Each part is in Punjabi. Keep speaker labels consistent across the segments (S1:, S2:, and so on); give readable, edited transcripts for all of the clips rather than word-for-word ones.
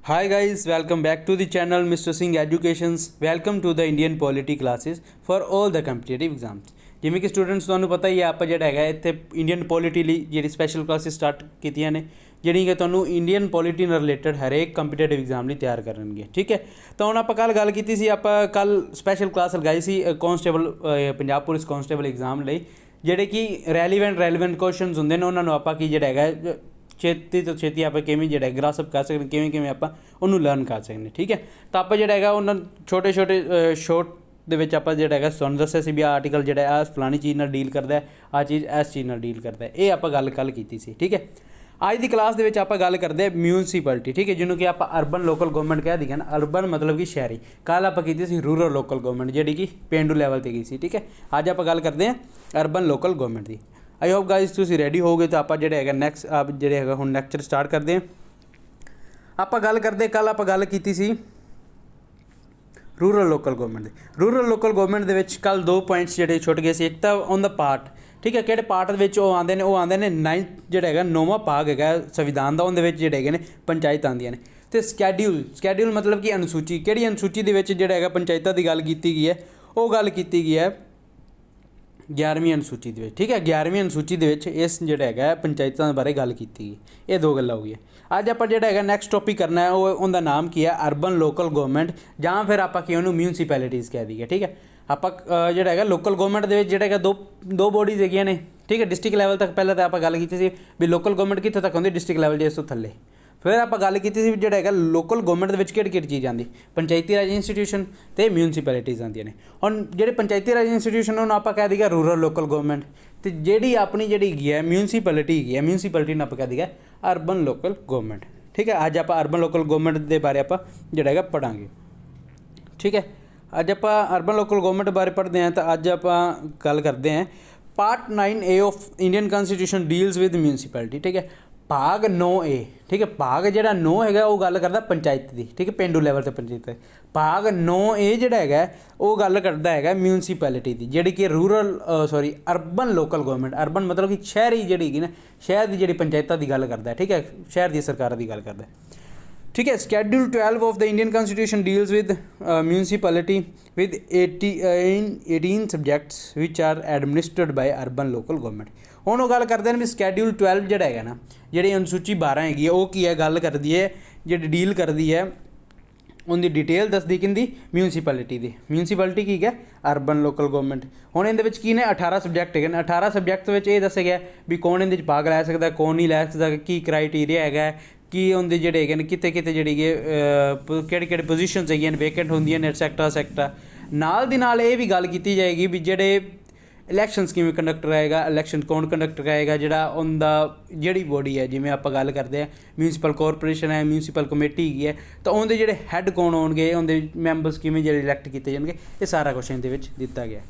S1: Hi guys, welcome back to the channel Mr. Singh Educations. Welcome to the Indian Polity classes for all the competitive exams. ਜਿਵੇਂ ਕਿ ਸਟੂਡੈਂਟਸ ਤੁਹਾਨੂੰ ਪਤਾ ਹੀ ਹੈ ਆਪਾਂ ਜਿਹੜਾ ਹੈਗਾ ਇੱਥੇ ਇੰਡੀਅਨ ਪੋਲਿਟੀ ਲਈ ਜਿਹੜੀ ਸਪੈਸ਼ਲ ਕਲਾਸਿਸ ਸਟਾਰਟ ਕੀਤੀਆਂ ਨੇ ਜਿਹੜੀਆਂ ਕਿ ਤੁਹਾਨੂੰ ਇੰਡੀਅਨ ਪੋਲਿਟੀ ਨਾਲ ਰਿਲੇਟਡ ਹਰੇਕ ਕੰਪੀਟੀਟਿਵ ਐਗਜ਼ਾਮ ਲਈ ਤਿਆਰ ਕਰਨਗੇ। ਠੀਕ ਹੈ, ਤਾਂ ਹੁਣ ਆਪਾਂ ਕੱਲ੍ਹ ਗੱਲ ਕੀਤੀ ਸੀ, ਆਪਾਂ ਕੱਲ੍ਹ ਸਪੈਸ਼ਲ ਕਲਾਸ ਲਗਾਈ ਸੀ constable Punjab police constable exam ਲਈ, ਜਿਹੜੇ ਕਿ ਰੈਲੀਵੈਂਟ ਕੁਐਸਚਨਸ ਹੁੰਦੇ ਨੇ ਉਹਨਾਂ ਨੂੰ ਆਪਾਂ ਕੀ ਜਿਹੜਾ ਹੈਗਾ ਛੇਤੀ ਤੋਂ ਛੇਤੀ ਆਪਾਂ ਕਿਵੇਂ ਜਿਹੜਾ ਗ੍ਰਾਸਪ ਕਰ ਸਕਦੇ, ਕਿਵੇਂ ਆਪਾਂ ਉਹਨੂੰ ਲਰਨ ਕਰ ਸਕਦੇ। ਠੀਕ ਹੈ, ਤਾਂ ਆਪਾਂ ਜਿਹੜਾ ਹੈਗਾ ਉਹਨਾਂ ਛੋਟੇ ਸ਼ੋਰਟ ਦੇ ਵਿੱਚ ਆਪਾਂ ਜਿਹੜਾ ਹੈਗਾ ਤੁਹਾਨੂੰ ਦੱਸਿਆ ਸੀ ਵੀ ਆਹ ਆਰਟੀਕਲ ਜਿਹੜਾ ਆ ਫਲਾਣੀ ਚੀਜ਼ ਨਾਲ ਡੀਲ ਕਰਦਾ, ਆਹ ਚੀਜ਼ ਇਸ ਚੀਜ਼ ਨਾਲ ਡੀਲ ਕਰਦਾ, ਇਹ ਆਪਾਂ ਗੱਲ ਕੱਲ੍ਹ ਕੀਤੀ ਸੀ। ਠੀਕ ਹੈ, ਅੱਜ ਦੀ ਕਲਾਸ ਦੇ ਵਿੱਚ ਆਪਾਂ ਗੱਲ ਕਰਦੇ ਮਿਊਨਸੀਪੈਲਿਟੀ। ਠੀਕ ਹੈ, ਜਿਹਨੂੰ ਕਿ ਆਪਾਂ ਅਰਬਨ ਲੋਕਲ ਗਵਰਨਮੈਂਟ ਕਹਿ ਦਈਏ ਨਾ, ਅਰਬਨ ਮਤਲਬ ਕਿ ਸ਼ਹਿਰੀ। ਕੱਲ੍ਹ ਆਪਾਂ ਕੀਤੀ ਸੀ ਰੂਰਲ ਲੋਕਲ ਗਵਰਨਮੈਂਟ ਜਿਹੜੀ ਕਿ ਪੇਂਡੂ ਲੈਵਲ 'ਤੇ ਗਈ ਸੀ। ਠੀਕ ਹੈ, ਅੱਜ ਆਪਾਂ ਗੱਲ ਕਰਦੇ ਹਾਂ urban local government the. I hope guys ਤੁਸੀਂ ਰੈਡੀ ਹੋਗੇ ਤਾਂ ਆਪਾਂ ਜਿਹੜਾ ਹੈਗਾ ਨੈਕਸਟ ਜਿਹੜੇ ਹੈਗਾ ਹੁਣ ਲੈਕਚਰ ਸਟਾਰਟ ਕਰਦੇ ਹਾਂ। ਆਪਾਂ ਗੱਲ ਕਰਦੇ, ਕੱਲ੍ਹ ਆਪਾਂ ਗੱਲ ਕੀਤੀ ਸੀ ਰੂਰਲ ਲੋਕਲ ਗਵਰਨਮੈਂਟ ਦੇ। ਰੂਰਲ ਲੋਕਲ ਗਵਰਨਮੈਂਟ ਦੇ ਵਿੱਚ ਕੱਲ੍ਹ 2 ਪੁਆਇੰਟਸ ਜਿਹੜੇ ਛੁੱਟ ਗਏ ਸੀ। ਇੱਕ ਤਾਂ ਔਨ ਦਾ ਪਾਰਟ, ਠੀਕ ਹੈ, ਕਿਹੜੇ ਪਾਰਟ ਦੇ ਵਿੱਚ ਉਹ ਆਉਂਦੇ ਨੇ 9th ਜਿਹੜਾ ਹੈਗਾ 9ਵਾਂ ਭਾਗ ਹੈਗਾ ਸੰਵਿਧਾਨ ਦਾ, ਉਹਦੇ ਵਿੱਚ ਜਿਹੜੇ ਹੈਗੇ ਨੇ ਪੰਚਾਇਤਾਂ ਆਉਂਦੀਆਂ ਨੇ। ਅਤੇ ਸਕੈਡਿਊਲ ਮਤਲਬ ਕਿ ਅਨੁਸੂਚੀ, ਕਿਹੜੀ ਅਨੁਸੂਚੀ ਦੇ ਵਿੱਚ ਜਿਹੜਾ ਹੈਗਾ ਪੰਚਾਇਤਾਂ ਦੀ ਗੱਲ ਕੀਤੀ ਗਈ ਹੈ, ਉਹ ਗੱਲ ਕੀਤੀ ਗਈ ਹੈ 11ਵੀਂ ਅਨੁਸੂਚੀ ਦੇ ਵਿੱਚ। ਠੀਕ ਹੈ, 11ਵੀਂ ਅਨੁਸੂਚੀ ਦੇ ਵਿੱਚ ਇਸ ਜਿਹੜਾ ਹੈਗਾ ਪੰਚਾਇਤਾਂ ਬਾਰੇ ਗੱਲ ਕੀਤੀ ਗਈ। ਇਹ 2 ਗੱਲਾਂ ਹੋ ਗਈਆਂ। ਅੱਜ ਆਪਾਂ ਜਿਹੜਾ ਹੈਗਾ ਨੈਕਸਟ ਟੌਪਿਕ ਕਰਨਾ ਹੈ, ਉਹ ਉਹਦਾ ਨਾਮ ਕੀ ਹੈ, ਅਰਬਨ ਲੋਕਲ ਗਵਰਨਮੈਂਟ, ਜਾਂ ਫਿਰ ਆਪਾਂ ਕੀ ਉਹਨੂੰ ਮਿਊਨਸੀਪੈਲਿਟੀਜ਼ ਕਹਿ ਦਈਏ। ਠੀਕ ਹੈ, ਆਪਾਂ ਜਿਹੜਾ ਹੈਗਾ ਲੋਕਲ ਗਵਰਨਮੈਂਟ ਦੇ ਵਿੱਚ ਜਿਹੜਾ ਹੈਗਾ ਦੋ ਬੋਡੀਜ਼ ਹੈਗੀਆਂ ਨੇ। ਠੀਕ ਹੈ, ਡਿਸਟ੍ਰਿਕਟ ਲੈਵਲ ਤੱਕ ਪਹਿਲਾਂ ਤਾਂ ਆਪਾਂ ਗੱਲ ਕੀਤੀ ਸੀ ਵੀ ਲੋਕਲ ਗਵਰਨਮੈਂਟ ਕਿੱਥੇ ਤੱਕ ਹੁੰਦੀ, ਡਿਸਟ੍ਰਿਕਟ ਲੈਵਲ ਜੇ ਇਸ ਤੋਂ ਥੱਲੇ। ਫਿਰ ਆਪਾਂ ਗੱਲ ਕੀਤੀ ਸੀ ਵੀ ਜਿਹੜਾ ਹੈਗਾ ਲੋਕਲ ਗਵਰਨਮੈਂਟ ਦੇ ਵਿੱਚ ਕਿਹੜੀ ਚੀਜ਼ ਆਉਂਦੀ, ਪੰਚਾਇਤੀ ਰਾਜ ਇੰਸਟੀਟਿਊਸ਼ਨ ਅਤੇ ਮਿਊਨਸੀਪੈਲਿਟੀਜ਼ ਆਉਂਦੀਆਂ ਨੇ। ਹੁਣ ਜਿਹੜੇ ਪੰਚਾਇਤੀ ਰਾਜ ਇੰਸਟੀਟਿਊਸ਼ਨ ਉਹਨੂੰ ਆਪਾਂ ਕਹਿ ਦਈਏ ਰੂਰਲ ਲੋਕਲ ਗਵਰਨਮੈਂਟ, ਅਤੇ ਜਿਹੜੀ ਆਪਣੀ ਜਿਹੜੀ ਹੈਗੀ ਹੈ ਮਿਊਨਸੀਪੈਲਿਟੀ ਨੂੰ ਆਪਾਂ ਕਹਿ ਦਈਏ ਅਰਬਨ ਲੋਕਲ ਗਵਰਨਮੈਂਟ। ਠੀਕ ਹੈ, ਅੱਜ ਆਪਾਂ ਅਰਬਨ ਲੋਕਲ ਗਵਰਨਮੈਂਟ ਦੇ ਬਾਰੇ ਆਪਾਂ ਜਿਹੜਾ ਹੈਗਾ ਪੜ੍ਹਾਂਗੇ। ਠੀਕ ਹੈ, ਅੱਜ ਆਪਾਂ ਅਰਬਨ ਲੋਕਲ ਗਵਰਨਮੈਂਟ ਬਾਰੇ ਪੜ੍ਹਦੇ ਹਾਂ। ਤਾਂ ਅੱਜ ਆਪਾਂ ਗੱਲ ਕਰਦੇ ਹਾਂ part 9A of Indian constitution deals with municipality. ਠੀਕ ਹੈ, ਭਾਗ 9A। ਠੀਕ ਹੈ, ਭਾਗ ਜਿਹੜਾ 9 ਹੈਗਾ ਉਹ ਗੱਲ ਕਰਦਾ ਪੰਚਾਇਤ ਦੀ। ਠੀਕ ਹੈ, ਪੇਂਡੂ ਲੈਵਲ 'ਤੇ ਪੰਚਾਇਤ। ਭਾਗ 9A ਜਿਹੜਾ ਹੈਗਾ ਉਹ ਗੱਲ ਕਰਦਾ ਹੈਗਾ ਮਿਊਨਸੀਪੈਲਿਟੀ ਦੀ, ਜਿਹੜੀ ਕਿ ਅਰਬਨ ਲੋਕਲ ਗਵਰਨਮੈਂਟ। ਅਰਬਨ ਮਤਲਬ ਕਿ ਸ਼ਹਿਰੀ ਜਿਹੜੀ ਹੈਗੀ ਨਾ, ਸ਼ਹਿਰ ਦੀ ਜਿਹੜੀ ਪੰਚਾਇਤਾਂ ਦੀ ਗੱਲ ਕਰਦਾ। ਠੀਕ ਹੈ, ਸ਼ਹਿਰ ਦੀ ਸਰਕਾਰਾਂ ਦੀ ਗੱਲ ਕਰਦਾ। ਠੀਕ ਹੈ, schedule 12 of the Indian constitution deals with municipality with 18 subjects which are administered by urban local government. ਹੁਣ ਉਹ ਗੱਲ ਕਰਦੇ ਨੇ ਵੀ ਸਕੈਡਿਊਲ 12 ਜਿਹੜਾ ਹੈਗਾ ਨਾ, ਜਿਹੜੀ ਅਨੁਸੂਚੀ 12 ਹੈਗੀ ਹੈ, ਉਹ ਕੀ ਹੈ, ਗੱਲ ਕਰਦੀ ਹੈ ਜਿਹੜੀ ਡੀਲ ਕਰਦੀ ਹੈ, ਉਹਦੀ ਡਿਟੇਲ ਦੱਸਦੀ ਕਿੰਦੀ, ਮਿਊਨਸੀਪੈਲਿਟੀ ਦੀ। ਮਿਊਨਸੀਪੈਲਿਟੀ ਕੀ ਹੈ, ਅਰਬਨ ਲੋਕਲ ਗਵਰਨਮੈਂਟ। ਹੁਣ ਇਹਦੇ ਵਿੱਚ ਕੀ ਨੇ 18 ਸਬਜੈਕਟ ਹੈਗੇ ਨੇ। 18 ਸਬਜੈਕਟ ਵਿੱਚ ਇਹ ਦੱਸਿਆ ਗਿਆ ਵੀ ਕੌਣ ਇਹਦੇ 'ਚ ਭਾਗ ਲੈ ਸਕਦਾ, ਕੌਣ ਨਹੀਂ ਲੈ ਸਕਦਾ, ਕੀ ਕ੍ਰਾਈਟੀਰੀਆ ਹੈਗਾ, ਕੀ ਉਹਦੇ ਜਿਹੜੇ ਹੈਗੇ ਨੇ ਕਿਤੇ ਜਿਹੜੀ ਕਿਹੜੇ ਪੋਜੀਸ਼ਨਸ ਹੈਗੀਆਂ ਨੇ ਵੇਕੈਂਟ ਹੁੰਦੀਆਂ ਨੇ, ਐਟਸੈਕਟਰਾ। ਨਾਲ ਦੀ ਨਾਲ ਇਹ ਵੀ ਗੱਲ ਕੀਤੀ ਜਾਏਗੀ ਵੀ ਜਿਹੜੇ ਇਲੈਕਸ਼ਨਸ ਕਿਵੇਂ ਕੰਡਕਟ ਕਰਾਏਗਾ, ਇਲੈਕਸ਼ਨ ਕੌਣ ਕੰਡਕਟ ਕਰਾਏਗਾ, ਜਿਹੜਾ ਉਹਦਾ ਜਿਹੜੀ ਬੋਡੀ ਹੈ, ਜਿਵੇਂ ਆਪਾਂ ਗੱਲ ਕਰਦੇ ਹਾਂ ਮਿਊਨਸੀਪਲ ਕਾਰਪੋਰੇਸ਼ਨ ਹੈ, ਮਿਊਨਸੀਪਲ ਕਮੇਟੀ ਹੈਗੀ ਹੈ, ਤਾਂ ਉਹਦੇ ਜਿਹੜੇ ਹੈੱਡ ਕੌਣ ਹੋਣਗੇ, ਉਹਦੇ ਮੈਂਬਰਸ ਕਿਵੇਂ ਜਿਹੜੇ ਇਲੈਕਟ ਕੀਤੇ ਜਾਣਗੇ, ਇਹ ਸਾਰਾ ਕੁਛ ਇਹਦੇ ਵਿੱਚ ਦਿੱਤਾ ਗਿਆ।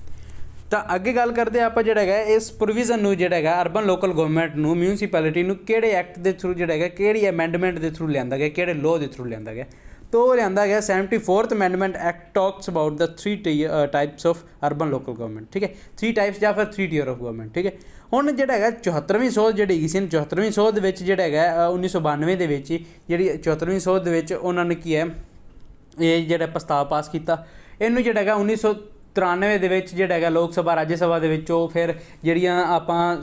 S1: ਤਾਂ ਅੱਗੇ ਗੱਲ ਕਰਦੇ ਆਪਾਂ ਜਿਹੜਾ ਹੈਗਾ ਇਸ ਪ੍ਰੋਵੀਜ਼ਨ ਨੂੰ ਜਿਹੜਾ ਹੈਗਾ ਅਰਬਨ ਲੋਕਲ ਗਵਰਨਮੈਂਟ ਨੂੰ, ਮਿਊਨਸੀਪੈਲਿਟੀ ਨੂੰ ਕਿਹੜੇ ਐਕਟ ਦੇ ਥਰੂ ਜਿਹੜਾ ਹੈਗਾ, ਕਿਹੜੀ ਅਮੈਂਡਮੈਂਟ ਦੇ ਥਰੂ ਲਿਆਂਦਾ ਗਿਆ, ਕਿਹੜੇ ਲੋਅ ਦੇ ਥਰੂ ਲਿਆਂਦਾ ਗਿਆ। ਤਾਂ ਉਹ ਲਿਆਂਦਾ ਗਿਆ 74th amendment act talks about the 3 types of urban local government. ਠੀਕ ਹੈ, 3 ਟਾਈਪਸ ਜਾਂ ਫਿਰ 3 ਟੀਅਰ ਆਫ ਗਵਰਨਮੈਂਟ। ਠੀਕ ਹੈ, ਹੁਣ ਜਿਹੜਾ ਹੈਗਾ 74ਵੀਂ ਸੋਧ ਜਿਹੜੀ ਹੈਗੀ ਸੀ, 74ਵੀਂ ਸੋਧ ਦੇ ਵਿੱਚ ਜਿਹੜਾ ਹੈਗਾ 1992 ਦੇ ਵਿੱਚ ਜਿਹੜੀ 74ਵੀਂ ਸੋਧ ਦੇ ਵਿੱਚ ਉਹਨਾਂ ਨੇ ਕੀ ਹੈ, ਇਹ ਜਿਹੜਾ ਪ੍ਰਸਤਾਵ ਪਾਸ ਕੀਤਾ। ਇਹਨੂੰ ਜਿਹੜਾ ਹੈਗਾ 1993 ਦੇ ਵਿੱਚ ਜਿਹੜਾ ਹੈਗਾ ਲੋਕ ਸਭਾ ਰਾਜ ਸਭਾ ਦੇ ਵਿੱਚੋਂ ਫਿਰ ਜਿਹੜੀਆਂ ਆਪਾਂ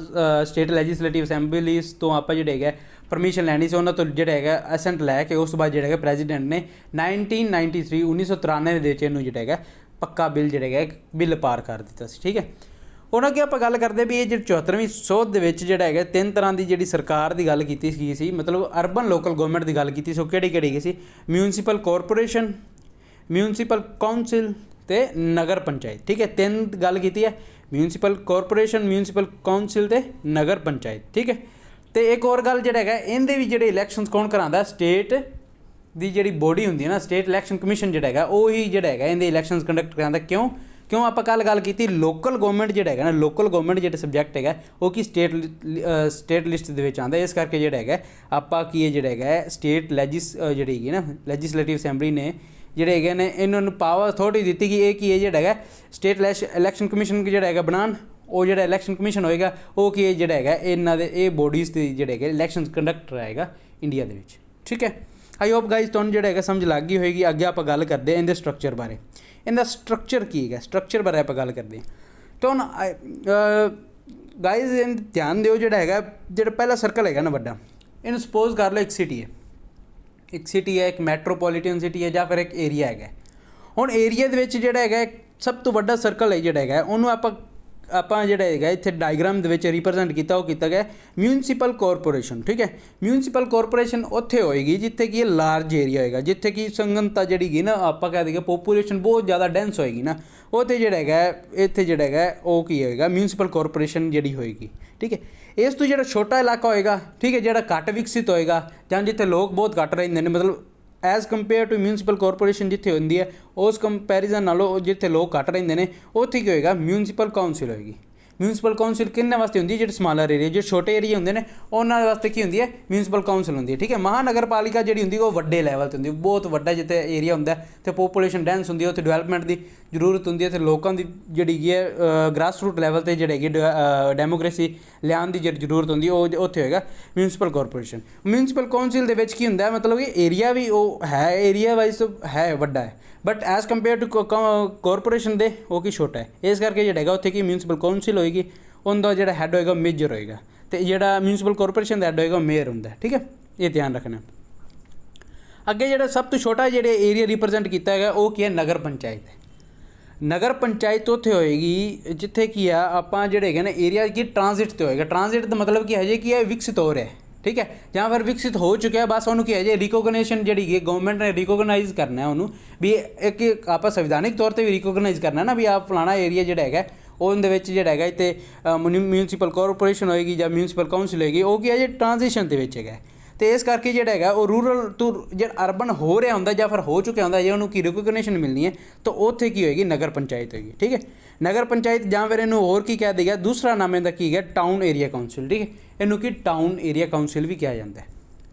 S1: ਸਟੇਟ ਲੈਜਿਸਲੇਟਿਵ ਅਸੈਂਬਲੀਜ਼ ਤੋਂ ਆਪਾਂ ਜਿਹੜੇ ਹੈਗਾ ਪਰਮਿਸ਼ਨ ਲੈਣੀ ਸੀ, ਉਹਨਾਂ ਤੋਂ ਜਿਹੜਾ ਹੈਗਾ ਅਸੈਂਟ ਲੈ ਕੇ ਉਸ ਤੋਂ ਬਾਅਦ ਜਿਹੜਾ ਹੈਗਾ ਪ੍ਰੈਜ਼ੀਡੈਂਟ ਨੇ 1993 ਦੇ ਵਿੱਚ ਇਹਨੂੰ ਜਿਹੜਾ ਹੈਗਾ ਪੱਕਾ ਬਿੱਲ ਜਿਹੜਾ ਹੈਗਾ ਬਿੱਲ ਪਾਰ ਕਰ ਦਿੱਤਾ ਸੀ। ਠੀਕ ਹੈ, ਹੁਣ ਅੱਗੇ ਆਪਾਂ ਗੱਲ ਕਰਦੇ ਵੀ ਇਹ ਜਿਹੜੀ 74ਵੀਂ ਸੋਧ ਦੇ ਵਿੱਚ ਜਿਹੜਾ ਹੈਗਾ 3 ਤਰ੍ਹਾਂ ਦੀ ਜਿਹੜੀ ਸਰਕਾਰ ਦੀ ਗੱਲ ਕੀਤੀ ਗਈ ਸੀ, ਮਤਲਬ ਅਰਬਨ ਲੋਕਲ ਗਵਰਨਮੈਂਟ ਦੀ ਗੱਲ ਕੀਤੀ ਸੀ। ਉਹ ਕਿਹੜੀ ਗਈ ਸੀ, ਮਿਊਨਸੀਪਲ ਕਾਰਪੋਰੇਸ਼ਨ, ਮਿਊਨਸੀਪਲ ਕਾਉਂਸਿਲ ਅਤੇ ਨਗਰ ਪੰਚਾਇਤ। ਠੀਕ ਹੈ, 3 ਗੱਲ ਕੀਤੀ ਹੈ, ਮਿਊਨਸੀਪਲ ਕਾਰਪੋਰੇਸ਼ਨ, ਮਿਊਨਸੀਪਲ ਕਾਉਂਸਿਲ ਅਤੇ ਨਗਰ ਪੰਚਾਇਤ। ਠੀਕ ਹੈ, ਅਤੇ ਇੱਕ ਹੋਰ ਗੱਲ ਜਿਹੜਾ ਹੈਗਾ ਇਹਦੇ ਵੀ ਜਿਹੜੇ ਇਲੈਕਸ਼ਨਸ ਕੌਣ ਕਰਾਉਂਦਾ, ਸਟੇਟ ਦੀ ਜਿਹੜੀ ਬੋਡੀ ਹੁੰਦੀ ਹੈ ਨਾ, ਸਟੇਟ ਇਲੈਕਸ਼ਨ ਕਮਿਸ਼ਨ ਜਿਹੜਾ ਹੈਗਾ ਉਹੀ ਜਿਹੜਾ ਹੈਗਾ ਇਹਦੇ ਇਲੈਕਸ਼ਨਸ ਕੰਡਕਟ ਕਰਾਉਂਦਾ। ਕਿਉਂ ਆਪਾਂ ਕੱਲ੍ਹ ਗੱਲ ਕੀਤੀ ਲੋਕਲ ਗਵਰਨਮੈਂਟ ਜਿਹੜਾ ਹੈਗਾ ਨਾ, ਲੋਕਲ ਗਵਰਨਮੈਂਟ ਜਿਹੜਾ ਸਬਜੈਕਟ ਹੈਗਾ ਉਹ ਕੀ ਸਟੇਟ ਲਿਸਟ ਦੇ ਵਿੱਚ ਆਉਂਦਾ। ਇਸ ਕਰਕੇ ਜਿਹੜਾ ਹੈਗਾ ਆਪਾਂ ਕੀ ਜਿਹੜਾ ਹੈਗਾ ਸਟੇਟ ਜਿਹੜੀ ਹੈਗੀ ਨਾ ਲੈਜਿਸਲੇਟਿਵ ਅਸੈਂਬਲੀ ਨੇ ਜਿਹੜੇ ਹੈਗੇ ਨੇ ਇਹਨਾਂ ਨੂੰ ਪਾਵਰ ਅਥੋਰਟੀ ਦਿੱਤੀ ਕਿ ਇਹ ਕੀ ਹੈ ਜਿਹੜਾ ਹੈਗਾ ਸਟੇਟ ਇਲੈਕਸ਼ਨ ਕਮਿਸ਼ਨ ਜਿਹੜਾ ਹੈਗਾ ਬਣਾਉਣ। ਉਹ ਜਿਹੜਾ ਇਲੈਕਸ਼ਨ ਕਮਿਸ਼ਨ ਹੋਏਗਾ ਉਹ ਕੀ ਜਿਹੜਾ ਹੈਗਾ ਇਹਨਾਂ ਦੇ ਇਹ ਬੋਡੀਜ਼ ਦੇ ਜਿਹੜੇ ਹੈਗੇ ਇਲੈਕਸ਼ਨਸ ਕੰਡਕਟ ਕਰਾਏਗਾ ਇੰਡੀਆ ਦੇ ਵਿੱਚ। ਠੀਕ ਹੈ, आई होप गाइज तुहानूं जिहड़ा हैगा समझ लग गई होएगी। अगे आपां गल करदे हां इहदे स्ट्रक्चर बारे। इहदा स्ट्रक्चर की है, स्ट्रक्चर बारे आपां गल करदे हां। तो हुण गाइज ध्यान दिओ, जिहड़ा हैगा जिहड़ा पहला सर्कल हैगा ना वड्डा, इहनूं सपोज कर लो एक सिटी है, एक मैट्रोपोलीटन सिटी है जां फिर एक एरिया हैगा। हुण एरिया दे विच जिहड़ा हैगा सब तो वड्डा सर्कल है जिहड़ा हैगा उहनूं ਆਪਾਂ ਜਿਹੜਾ ਹੈਗਾ ਇੱਥੇ ਡਾਇਗਰਾਮ ਦੇ ਵਿੱਚ ਰਿਪਰੈਜ਼ੈਂਟ ਕੀਤਾ, ਉਹ ਕੀਤਾ ਗਿਆ ਮਿਊਨਿਸਪਲ ਕਾਰਪੋਰੇਸ਼ਨ। ਠੀਕ ਹੈ, ਮਿਊਨਿਸਪਲ ਕਾਰਪੋਰੇਸ਼ਨ ਉੱਥੇ ਹੋਏਗੀ ਜਿੱਥੇ ਕਿ ਇਹ ਲਾਰਜ ਏਰੀਆ ਹੋਏਗਾ, ਜਿੱਥੇ ਕਿ ਸੰਘਣਤਾ ਜਿਹੜੀ ਹੈਗੀ ਨਾ ਆਪਾਂ ਕਹਿ ਦਈਏ ਪੋਪੂਲੇਸ਼ਨ ਬਹੁਤ ਜ਼ਿਆਦਾ ਡੈਂਸ ਹੋਏਗੀ ਨਾ, ਉੱਥੇ ਜਿਹੜਾ ਹੈਗਾ ਇੱਥੇ ਜਿਹੜਾ ਹੈਗਾ ਉਹ ਕੀ ਹੋਏਗਾ ਮਿਊਨਿਸਪਲ ਕਾਰਪੋਰੇਸ਼ਨ ਜਿਹੜੀ ਹੋਏਗੀ। ਠੀਕ ਹੈ, ਇਸ ਤੋਂ ਜਿਹੜਾ ਛੋਟਾ ਇਲਾਕਾ ਹੋਏਗਾ, ਠੀਕ ਹੈ, ਜਿਹੜਾ ਘੱਟ ਵਿਕਸਿਤ ਹੋਏਗਾ ਜਾਂ ਜਿੱਥੇ ਲੋਕ ਬਹੁਤ ਘੱਟ ਰਹਿੰਦੇ ਨੇ, ਮਤਲਬ as compare to municipal corporation ਜਿੱਥੇ ਹੁੰਦੀ ਹੈ ਉਸ ਕੰਪੈਰੀਜ਼ਨ ਨਾਲੋਂ ਜਿੱਥੇ ਲੋਕ ਘੱਟ ਰਹਿੰਦੇ ਨੇ ਉੱਥੇ ਕੀ ਹੋਏਗਾ ਮਿਊਨਿਸਪਲ ਕਾਊਂਸਿਲ ਹੋਏਗੀ। ਮਿਊਨਿਸਪਲ ਕਾਊਂਸਿਲ ਕਿੰਨੇ ਵਾਸਤੇ ਹੁੰਦੀ ਹੈ? ਜਿਹੜੇ ਸਮਾਲਰ ਏਰੀਆ, ਜਿਹੜੇ ਛੋਟੇ ਏਰੀਆ ਹੁੰਦੇ ਨੇ ਉਹਨਾਂ ਵਾਸਤੇ ਕੀ ਹੁੰਦੀ ਹੈ ਮਿਊਨਿਸਪਲ ਕਾਊਂਸਿਲ ਹੁੰਦੀ ਹੈ। ਠੀਕ ਹੈ, ਮਹਾਨਗਰਪਾਲਿਕਾ ਜਿਹੜੀ ਹੁੰਦੀ ਉਹ ਵੱਡੇ ਲੈਵਲ 'ਤੇ ਹੁੰਦੀ, ਬਹੁਤ ਵੱਡਾ ਜਿੱਥੇ ਏਰੀਆ ਹੁੰਦਾ ਅਤੇ ਪੋਪੂਲੇਸ਼ਨ ਡੈਂਸ ਹੁੰਦੀ ਹੈ, ਉੱਥੇ ਡਿਵੈਲਪਮੈਂਟ ਦੀ ਜ਼ਰੂਰਤ ਹੁੰਦੀ ਹੈ, ਅਤੇ ਲੋਕਾਂ ਦੀ ਜਿਹੜੀ ਹੈਗੀ ਹੈ ਗ੍ਰਾਸ ਰੂਟ ਲੈਵਲ 'ਤੇ ਜਿਹੜੀ ਹੈਗੀ ਡੈਮੋਕ੍ਰੇਸੀ ਲਿਆਉਣ ਦੀ ਜਿਹੜੀ ਜ਼ਰੂਰਤ ਹੁੰਦੀ ਉਹ ਉੱਥੇ ਹੋਏਗਾ ਮਿਊਨਿਸਪਲ ਕਾਰਪੋਰੇਸ਼ਨ। ਮਿਊਨਿਸਪਲ ਕਾਊਂਸਿਲ ਦੇ ਵਿੱਚ ਕੀ ਹੁੰਦਾ ਮਤਲਬ ਕਿ ਏਰੀਆ ਵੀ ਉਹ ਹੈ, ਏਰੀਆ ਵਾਈਜ਼ ਹੈ ਵੱਡਾ ਹੈ, but as compare to corporation ਦੇ ਉਹ ਕੀ ਛੋਟਾ ਹੈ। ਇਸ ਕਰਕੇ ਜਿਹੜਾ ਹੈਗਾ ਉੱਥੇ ਕੀ ਮਿਊਨਿਸਪਲ ਕਾਊਂਸਿਲ ਹੋਏਗੀ, ਉਹਦਾ ਜਿਹੜਾ ਹੈੱਡ ਹੋਏਗਾ ਮੇਜਰ ਹੋਏਗਾ, ਅਤੇ ਜਿਹੜਾ ਮਿਊਨਿਸਪਲ ਕਾਰਪੋਰੇਸ਼ਨ ਦਾ ਹੈੱਡ ਹੋਏਗਾ ਮੇਅਰ ਹੁੰਦਾ। ਠੀਕ ਹੈ, ਇਹ ਧਿਆਨ ਰੱਖਣਾ। ਅੱਗੇ ਜਿਹੜਾ ਸਭ ਤੋਂ ਛੋਟਾ ਜਿਹੜੇ ਏਰੀਆ ਰਿਪਰੈਜ਼ੈਂਟ ਕੀਤਾ ਹੈਗਾ ਉਹ ਕੀ ਹੈ ਨਗਰ ਪੰਚਾਇਤ ਹੈ। ਨਗਰ ਪੰਚਾਇਤ ਉੱਥੇ ਹੋਏਗੀ ਜਿੱਥੇ ਕੀ ਆ ਆਪਾਂ ਜਿਹੜੇ ਹੈਗੇ ਨੇ ਏਰੀਆ ਕੀ ਟ੍ਰਾਂਜ਼ਿਟ 'ਤੇ ਹੋਏਗਾ। ਟ੍ਰਾਂਜ਼ਿਟ ਦਾ ਮਤਲਬ ਕੀ ਹੈ ਜੇ ਕੀ ਹੈ ਵਿਕਸਿਤ ਹੋ ਰਿਹਾ। ਠੀਕ ਹੈ, ਜਾਂ ਫਿਰ ਵਿਕਸਿਤ ਹੋ ਚੁੱਕਿਆ, ਬਸ ਉਹਨੂੰ ਕੀ ਹੈ ਜੇ ਰਿਕੋਗਨਾਈਜੇਸ਼ਨ ਜਿਹੜੀ ਹੈ ਗਵਰਨਮੈਂਟ ਨੇ ਰਿਕੋਗਨਾਈਜ਼ ਕਰਨਾ ਉਹਨੂੰ ਵੀ ਇੱਕ ਆਪਾਂ ਸੰਵਿਧਾਨਿਕ ਤੌਰ 'ਤੇ ਵੀ ਰਿਕੋਗਨਾਈਜ਼ ਕਰਨਾ ਨਾ ਵੀ ਆਹ ਫਲਾਣਾ ਏਰੀਆ ਜਿਹੜਾ ਹੈਗਾ ਉਹਦੇ ਵਿੱਚ ਜਿਹੜਾ ਹੈਗਾ ਇੱਥੇ ਮਿਊਨਿਸਪਲ ਕਾਰਪੋਰੇਸ਼ਨ ਹੋਏਗੀ ਜਾਂ ਮਿਊਨਿਸਪਲ ਕਾਊਂਸਿਲ ਹੋਏਗੀ, ਉਹ ਕੀ ਹੈ ਜੇ ਟ੍ਰਾਂਜੀਸ਼ਨ ਦੇ ਵਿੱਚ ਹੈਗਾ। ਅਤੇ ਇਸ ਕਰਕੇ ਜਿਹੜਾ ਹੈਗਾ ਉਹ ਰੂਰਲ ਤੋਂ ਜਿਹੜਾ ਅਰਬਨ ਹੋ ਰਿਹਾ ਹੁੰਦਾ ਜਾਂ ਫਿਰ ਹੋ ਚੁੱਕਿਆ ਹੁੰਦਾ ਜੇ ਉਹਨੂੰ ਕੀ ਰਿਕੋਗਨੀਸ਼ਨ ਮਿਲਣੀ ਹੈ ਤਾਂ ਉੱਥੇ ਕੀ ਹੋਏਗੀ ਨਗਰ ਪੰਚਾਇਤ ਹੋਏਗੀ। ਠੀਕ ਹੈ, ਨਗਰ ਪੰਚਾਇਤ ਜਾਂ ਫਿਰ ਇਹਨੂੰ ਹੋਰ ਕੀ ਕਹਿ ਦੇਗਾ ਦੂਸਰਾ ਨਾਮ ਇਹਦਾ ਕੀ ਹੈ ਟਾਊਨ ਏਰੀਆ ਕਾਊਂਸਿਲ। ਠੀਕ ਹੈ, ਇਹਨੂੰ ਕੀ ਟਾਊਨ ਏਰੀਆ ਕਾਊਂਸਿਲ ਵੀ ਕਿਹਾ ਜਾਂਦਾ ਹੈ।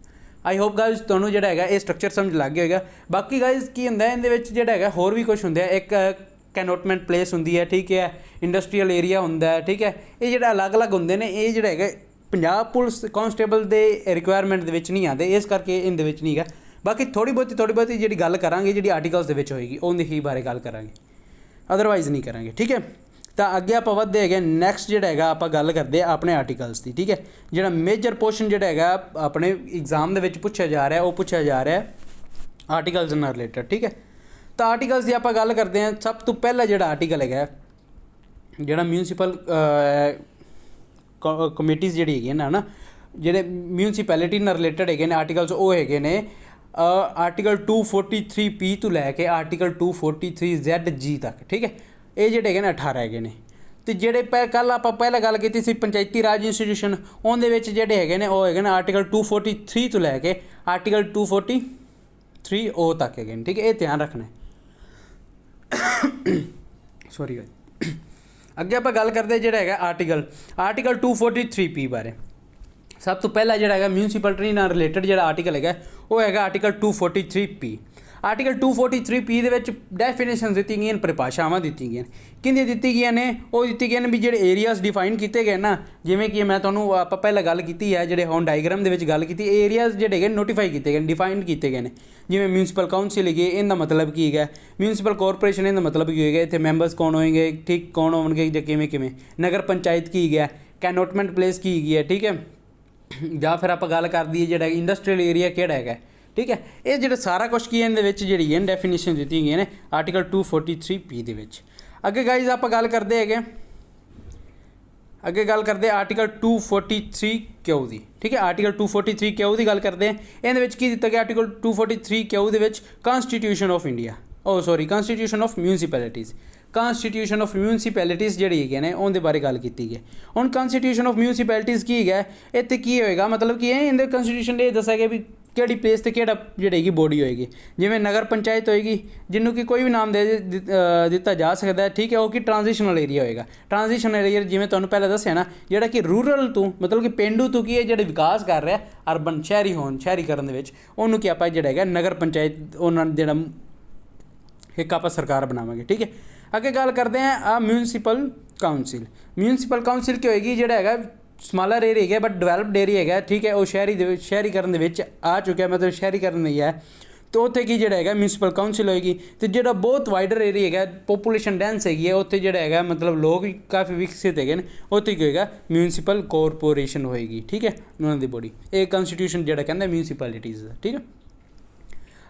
S1: ਆਈ ਹੋਪ ਗਾਇਜ਼ ਤੁਹਾਨੂੰ ਜਿਹੜਾ ਹੈਗਾ ਇਹ ਸਟਰਕਚਰ ਸਮਝ ਲੱਗ ਗਿਆ ਹੋਏਗਾ। ਬਾਕੀ ਗਾਇਜ਼ ਕੀ ਹੁੰਦਾ ਇਹਦੇ ਵਿੱਚ ਜਿਹੜਾ ਹੈਗਾ ਹੋਰ ਵੀ ਕੁਛ ਹੁੰਦਾ, ਇੱਕ ਕੈਨੋਟਮੈਂਟ ਪਲੇਸ ਹੁੰਦੀ ਹੈ। ਠੀਕ ਹੈ, ਇੰਡਸਟਰੀਅਲ ਏਰੀਆ ਹੁੰਦਾ। ਠੀਕ ਹੈ, ਇਹ ਜਿਹੜਾ ਅਲੱਗ-ਅਲੱਗ ਹੁੰਦੇ ਨੇ ਇਹ ਜਿਹੜਾ ਹੈਗਾ ਪੰਜਾਬ ਪੁਲਿਸ ਕਾਂਸਟੇਬਲ ਦੇ ਰਿਕੁਆਇਰਮੈਂਟ ਦੇ ਵਿੱਚ ਨਹੀਂ ਆਉਂਦੇ, ਇਸ ਕਰਕੇ ਇਹਦੇ ਵਿੱਚ ਨਹੀਂ ਹੈਗਾ। ਬਾਕੀ ਥੋੜ੍ਹੀ ਬਹੁਤੀ ਜਿਹੜੀ ਗੱਲ ਕਰਾਂਗੇ ਜਿਹੜੀ ਆਰਟੀਕਲਸ ਦੇ ਵਿੱਚ ਹੋਏਗੀ ਉਹਦੀ ਹੀ ਬਾਰੇ ਗੱਲ ਕਰਾਂਗੇ, ਅਦਰਵਾਈਜ਼ ਨਹੀਂ ਕਰਾਂਗੇ। ਠੀਕ ਹੈ, ਤਾਂ ਅੱਗੇ ਆਪਾਂ ਵੱਧਦੇ ਹੈਗੇ ਨੈਕਸਟ ਜਿਹੜਾ ਹੈਗਾ ਆਪਾਂ ਗੱਲ ਕਰਦੇ ਆਪਣੇ ਆਰਟੀਕਲਸ ਦੀ। ਠੀਕ ਹੈ, ਜਿਹੜਾ ਮੇਜਰ ਪੋਰਸ਼ਨ ਜਿਹੜਾ ਹੈਗਾ ਆਪਣੇ ਐਗਜ਼ਾਮ ਦੇ ਵਿੱਚ ਪੁੱਛਿਆ ਜਾ ਰਿਹਾ ਉਹ ਪੁੱਛਿਆ ਜਾ ਰਿਹਾ ਆਰਟੀਕਲਸ ਨਾਲ ਰਿਲੇਟਡ। ਠੀਕ ਹੈ, ਤਾਂ ਆਰਟੀਕਲਸ ਦੀ ਆਪਾਂ ਗੱਲ ਕਰਦੇ ਹਾਂ। ਸਭ ਤੋਂ ਪਹਿਲਾ ਜਿਹੜਾ ਆਰਟੀਕਲ ਹੈਗਾ ਜਿਹੜਾ ਮਿਊਨਿਸਪਲ ਕਮੇਟੀਜ਼ ਜਿਹੜੀ ਹੈਗੀਆਂ ਨੇ ਨਾ ਜਿਹੜੇ ਮਿਊਨਿਸਪੈਲਿਟੀ ਨਾਲ ਰਿਲੇਟਡ ਹੈਗੇ ਨੇ ਆਰਟੀਕਲਸ ਉਹ ਹੈਗੇ ਨੇ ਆਰਟੀਕਲ 243P ਤੋਂ ਲੈ ਕੇ ਆਰਟੀਕਲ 243ZG ਤੱਕ। ਠੀਕ ਹੈ, ਇਹ ਜਿਹੜੇ ਹੈਗੇ ਨੇ 18 ਹੈਗੇ ਨੇ। ਅਤੇ ਜਿਹੜੇ ਕੱਲ੍ਹ ਆਪਾਂ ਪਹਿਲਾਂ ਗੱਲ ਕੀਤੀ ਸੀ ਪੰਚਾਇਤੀ ਰਾਜ ਇੰਸਟੀਟਿਊਸ਼ਨ, ਉਹਦੇ ਵਿੱਚ ਜਿਹੜੇ ਹੈਗੇ ਨੇ ਉਹ ਹੈਗੇ ਨੇ ਆਰਟੀਕਲ 243 ਤੋਂ ਲੈ ਕੇ ਆਰਟੀਕਲ 243O ਤੱਕ ਹੈਗੇ ਨੇ। ਠੀਕ ਹੈ, ਇਹ ਧਿਆਨ ਰੱਖਣਾ। ਸੌਰੀ, ਅੱਗੇ ਆਪਾਂ ਗੱਲ ਕਰਦੇ ਜਿਹੜਾ ਹੈਗਾ ਆਰਟੀਕਲ 243P ਬਾਰੇ। ਸਭ ਤੋਂ ਪਹਿਲਾਂ ਜਿਹੜਾ ਹੈਗਾ ਮਿਊਨਿਸਪੈਲਿਟੀ ਨਾਲ ਰਿਲੇਟਡ ਜਿਹੜਾ ਆਰਟੀਕਲ ਹੈਗਾ ਉਹ ਹੈਗਾ ਆਰਟੀਕਲ 243P। ਆਰਟੀਕਲ 243P ਦੇ ਵਿੱਚ ਡੈਫੀਨੇਸ਼ਨ ਦਿੱਤੀ ਗਈਆਂ, ਪਰਿਭਾਸ਼ਾਵਾਂ ਦਿੱਤੀ ਗਈਆਂ। ਕਿਹਦੀਆਂ ਦਿੱਤੀ ਗਈਆਂ ਨੇ? ਉਹ ਦਿੱਤੀ ਗਈਆਂ ਨੇ ਵੀ ਜਿਹੜੇ ਏਰੀਆਜ਼ ਡਿਫਾਈਨ ਕੀਤੇ ਗਏ ਨਾ, ਜਿਵੇਂ ਕਿ ਮੈਂ ਤੁਹਾਨੂੰ ਆਪਾਂ ਪਹਿਲਾਂ ਗੱਲ ਕੀਤੀ ਹੈ ਜਿਹੜੇ ਹੁਣ ਡਾਇਗਰਾਮ ਦੇ ਵਿੱਚ ਗੱਲ ਕੀਤੀ, ਏਰੀਆਜ਼ ਜਿਹੜੇ ਹੈਗੇ ਨੋਟੀਫਾਈ ਕੀਤੇ ਗਏ ਨੇ, ਡਿਫਾਈਨ ਕੀਤੇ ਗਏ ਨੇ। ਜਿਵੇਂ ਮਿਊਨਿਸਪਲ ਕਾਊਂਸਿਲ ਹੈਗੀ ਇਹਦਾ ਮਤਲਬ ਕੀ ਹੈਗਾ, ਮਿਊਨਿਸਪਲ ਕਾਰਪੋਰੇਸ਼ਨ ਇਹਦਾ ਮਤਲਬ ਕੀ ਹੋਏਗਾ, ਇੱਥੇ ਮੈਂਬਰਸ ਕੌਣ ਹੋਣਗੇ, ਠੀਕ ਕੌਣ ਹੋਣਗੇ ਜਾਂ ਕਿਵੇਂ ਨਗਰ ਪੰਚਾਇਤ ਕੀ ਹੈਗਾ, ਕੈਨੋਟਮੈਂਟ ਪਲੇਸ ਕੀ ਹੈਗੀ ਹੈ। ਠੀਕ ਹੈ, ਜਾਂ ਫਿਰ ਆਪਾਂ ਗੱਲ ਕਰ ਦਈਏ ਜਿਹੜਾ ਇੰਡਸਟਰੀਅਲ ਏਰੀਆ ਕਿਹੜਾ ਹੈਗਾ। ਠੀਕ ਹੈ, ਇਹ ਜਿਹੜਾ ਸਾਰਾ ਕੁਛ ਕੀ ਇਹਦੇ ਵਿੱਚ ਜਿਹੜੀ ਹੈ ਡੈਫੀਨੇਸ਼ਨ ਦਿੱਤੀ ਗਈਆਂ ਨੇ ਆਰਟੀਕਲ 243P ਦੇ ਵਿੱਚ। ਅੱਗੇ ਗਾਈਜ਼ ਆਪਾਂ ਗੱਲ ਕਰਦੇ ਹੈਗੇ ਆਰਟੀਕਲ 243Q ਦੀ। ਠੀਕ ਹੈ, ਆਰਟੀਕਲ 243Q ਦੀ ਗੱਲ ਕਰਦੇ ਹਾਂ। ਇਹਦੇ ਵਿੱਚ ਕੀ ਦਿੱਤਾ ਗਿਆ ਆਰਟੀਕਲ 243Q ਦੇ ਵਿੱਚ ਕਾਂਸਟੀਟਿਊਸ਼ਨ of India, ਕਾਂਸਟੀਟਿਊਸ਼ਨ of municipalities. ਕਾਂਸਟੀਟਿਊਸ਼ਨ of municipalities ਜਿਹੜੀ ਹੈਗੀਆਂ ਨੇ ਉਹਦੇ ਬਾਰੇ ਗੱਲ ਕੀਤੀ ਗਈ। ਹੁਣ ਕਾਂਸਟੀਟਿਊਸ਼ਨ ਆਫ ਮਿਊਨਿਸਪੈਲਿਟੀਜ਼ ਕੀ ਹੈਗਾ, ਇੱਥੇ ਕੀ ਹੋਏਗਾ ਮਤਲਬ ਕਿ ਇਹਦੇ ਕਾਂਸਟੀਟਿਊਸ਼ਨ ਦੇ ਇਹ ਦੱਸਿਆ ਗਿਆ ਵੀ ਕਿਹੜੀ ਪਲੇਸ 'ਤੇ ਕਿਹੜਾ ਜਿਹੜੀ ਹੈਗੀ ਬੋਡੀ ਹੋਏਗੀ। ਜਿਵੇਂ ਨਗਰ ਪੰਚਾਇਤ ਹੋਏਗੀ ਜਿਹਨੂੰ ਕਿ ਕੋਈ ਵੀ ਨਾਮ ਦਿੱਤਾ ਜਾ ਸਕਦਾ ਹੈ। ਠੀਕ ਹੈ, ਉਹ ਕਿ ਟ੍ਰਾਂਜੀਸ਼ਨਲ ਏਰੀਆ ਹੋਏਗਾ। ਟ੍ਰਾਂਜੀਸ਼ਨਲ ਏਰੀਆ ਜਿਵੇਂ ਤੁਹਾਨੂੰ ਪਹਿਲਾਂ ਦੱਸਿਆ ਨਾ ਜਿਹੜਾ ਕਿ ਰੂਰਲ ਤੋਂ ਮਤਲਬ ਕਿ ਪੇਂਡੂ ਤੋਂ ਕੀ ਹੈ ਜਿਹੜੇ ਵਿਕਾਸ ਕਰ ਰਿਹਾ ਅਰਬਨ ਸ਼ਹਿਰੀਕਰਨ ਦੇ ਵਿੱਚ, ਉਹਨੂੰ ਕੀ ਆਪਾਂ ਜਿਹੜਾ ਹੈਗਾ ਨਗਰ ਪੰਚਾਇਤ ਉਹਨਾਂ ਜਿਹੜਾ ਇੱਕ ਆਪਾਂ ਸਰਕਾਰ ਬਣਾਵਾਂਗੇ। ਠੀਕ ਹੈ, ਅੱਗੇ ਗੱਲ ਕਰਦੇ ਹਾਂ ਮਿਊਨਿਸਪਲ ਕਾਊਂਸਿਲ ਕੀ ਹੋਏਗੀ ਜਿਹੜਾ ਹੈਗਾ ਸਮਾਲਰ ਏਰੀਆ ਹੈਗਾ ਬਟ ਡਿਵੈਲਪਡ ਏਰੀਆ ਹੈਗਾ, ਠੀਕ ਹੈ, ਉਹ ਸ਼ਹਿਰੀਕਰਨ ਦੇ ਵਿੱਚ ਆ ਚੁੱਕਿਆ, ਮਤਲਬ ਸ਼ਹਿਰੀਕਰਨ ਨਹੀਂ ਹੈ। ਤੇ ਉੱਥੇ ਕੀ ਜਿਹੜਾ ਹੈਗਾ ਮਿਊਨਸੀਪਲ ਕਾਊਂਸਿਲ ਹੋਏਗੀ। ਤੇ ਜਿਹੜਾ ਬਹੁਤ ਵਾਈਡਰ ਏਰੀਆ ਹੈਗਾ, ਪੋਪੂਲੇਸ਼ਨ ਡੈਂਸ ਹੈਗੀ ਹੈ, ਉੱਥੇ ਜਿਹੜਾ ਹੈਗਾ ਮਤਲਬ ਲੋਕ ਵੀ ਕਾਫੀ ਵਿਕਸਿਤ ਹੈਗੇ ਨੇ, ਉੱਥੇ ਕੀ ਹੋਏਗਾ ਮਿਊਨਸੀਪਲ ਕਾਰਪੋਰੇਸ਼ਨ ਹੋਏਗੀ, ਠੀਕ ਹੈ, ਉਹਨਾਂ ਦੀ ਬੋਡੀ। ਇਹ ਕਨਸਟੀਟਿਊਸ਼ਨ ਜਿਹੜਾ ਕਹਿੰਦਾ ਮਿਊਨਸੀਪੈਲਿਟੀਜ਼ ਦਾ, ਠੀਕ ਹੈ।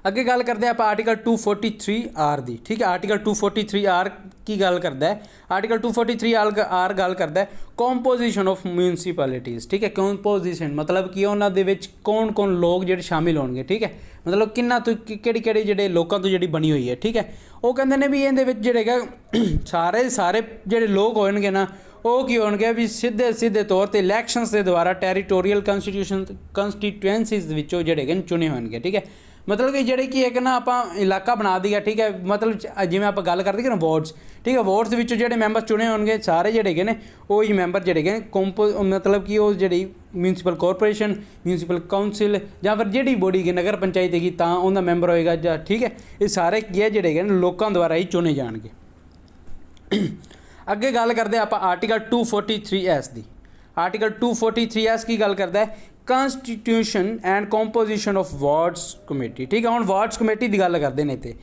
S1: ਅੱਗੇ ਗੱਲ ਕਰਦੇ ਆਪਾਂ ਆਰਟੀਕਲ 243 ਆਰ ਦੀ, ਠੀਕ ਹੈ। ਆਰਟੀਕਲ 243 ਆਰ ਕੀ ਗੱਲ ਕਰਦਾ ਹੈ? ਆਰਟੀਕਲ 243 ਆਰ ਗੱਲ ਕਰਦਾ ਹੈ ਕੰਪੋਜੀਸ਼ਨ ਆਫ ਮਿਊਨਸੀਪੈਲਿਟੀਜ਼, ਠੀਕ ਹੈ। ਕੰਪੋਜੀਸ਼ਨ ਮਤਲਬ ਕਿ ਉਹਨਾਂ ਦੇ ਵਿੱਚ ਕੌਣ ਕੌਣ ਲੋਕ ਜਿਹੜੇ ਸ਼ਾਮਿਲ ਹੋਣਗੇ, ਠੀਕ ਹੈ, ਮਤਲਬ ਕਿੰਨਾ ਤੋਂ ਕਿਹੜੇ ਜਿਹੜੇ ਲੋਕਾਂ ਤੋਂ ਜਿਹੜੀ ਬਣੀ ਹੋਈ ਹੈ, ਠੀਕ ਹੈ। ਉਹ ਕਹਿੰਦੇ ਨੇ ਵੀ ਇਹਦੇ ਵਿੱਚ ਜਿਹੜੇ ਹੈਗਾ ਸਾਰੇ ਜਿਹੜੇ ਲੋਕ ਹੋਣਗੇ ਨਾ, ਉਹ ਕੀ ਹੋਣਗੇ ਵੀ ਸਿੱਧੇ ਤੌਰ 'ਤੇ ਇਲੈਕਸ਼ਨਸ ਦੇ ਦੁਆਰਾ ਟੈਰੀਟੋਰੀਅਲ ਕੰਸਟੀਟੂਐਂਸੀਜ਼ ਵਿੱਚੋਂ ਜਿਹੜੇ ਹੈਗੇ ਚੁਣੇ ਹੋਣਗੇ, ਠੀਕ ਹੈ। ਮਤਲਬ ਕਿ ਜਿਹੜੇ ਕਿ ਇੱਕ ਨਾ ਆਪਾਂ ਇਲਾਕਾ ਬਣਾ ਦਈਏ, ਠੀਕ ਹੈ, ਮਤਲਬ ਜਿਵੇਂ ਆਪਾਂ ਗੱਲ ਕਰਦੇ ਕਿ ਨਾ ਵਾਰਡਸ, ਠੀਕ ਹੈ, ਵਾਰਡਸ ਦੇ ਵਿੱਚੋਂ ਜਿਹੜੇ ਮੈਂਬਰ ਚੁਣੇ ਹੋਣਗੇ ਸਾਰੇ ਜਿਹੜੇ ਹੈਗੇ ਨੇ ਉਹ ਹੀ ਮੈਂਬਰ ਜਿਹੜੇ ਹੈਗੇ ਮਤਲਬ ਕਿ ਉਹ ਜਿਹੜੀ ਮਿਊਨਸੀਪਲ ਕਾਰਪੋਰੇਸ਼ਨ, ਮਿਊਨਸੀਪਲ ਕਾਊਂਸਿਲ ਜਾਂ ਫਿਰ ਜਿਹੜੀ ਬੋਡੀ ਹੈਗੀ ਨਗਰ ਪੰਚਾਇਤ ਹੈਗੀ ਤਾਂ ਉਹਦਾ ਮੈਂਬਰ ਹੋਏਗਾ ਜਾਂ, ਠੀਕ ਹੈ। ਇਹ ਸਾਰੇ ਕੀ ਹੈ ਜਿਹੜੇ ਹੈਗੇ ਨੇ ਲੋਕਾਂ ਦੁਆਰਾ ਹੀ ਚੁਣੇ ਜਾਣਗੇ। ਅੱਗੇ ਗੱਲ ਕਰਦੇ ਆਪਾਂ ਆਰਟੀਕਲ 243 ਦੀ। ਆਰਟੀਕਲ 243 ਕੀ ਗੱਲ ਕਰਦਾ ਹੈ? Constitution and composition of wards committee, ਠੀਕ ਹੈ। ਹੁਣ ਵਾਰਡਸ ਕਮੇਟੀ ਦੀ ਗੱਲ ਕਰਦੇ ਨੇ ਤੇ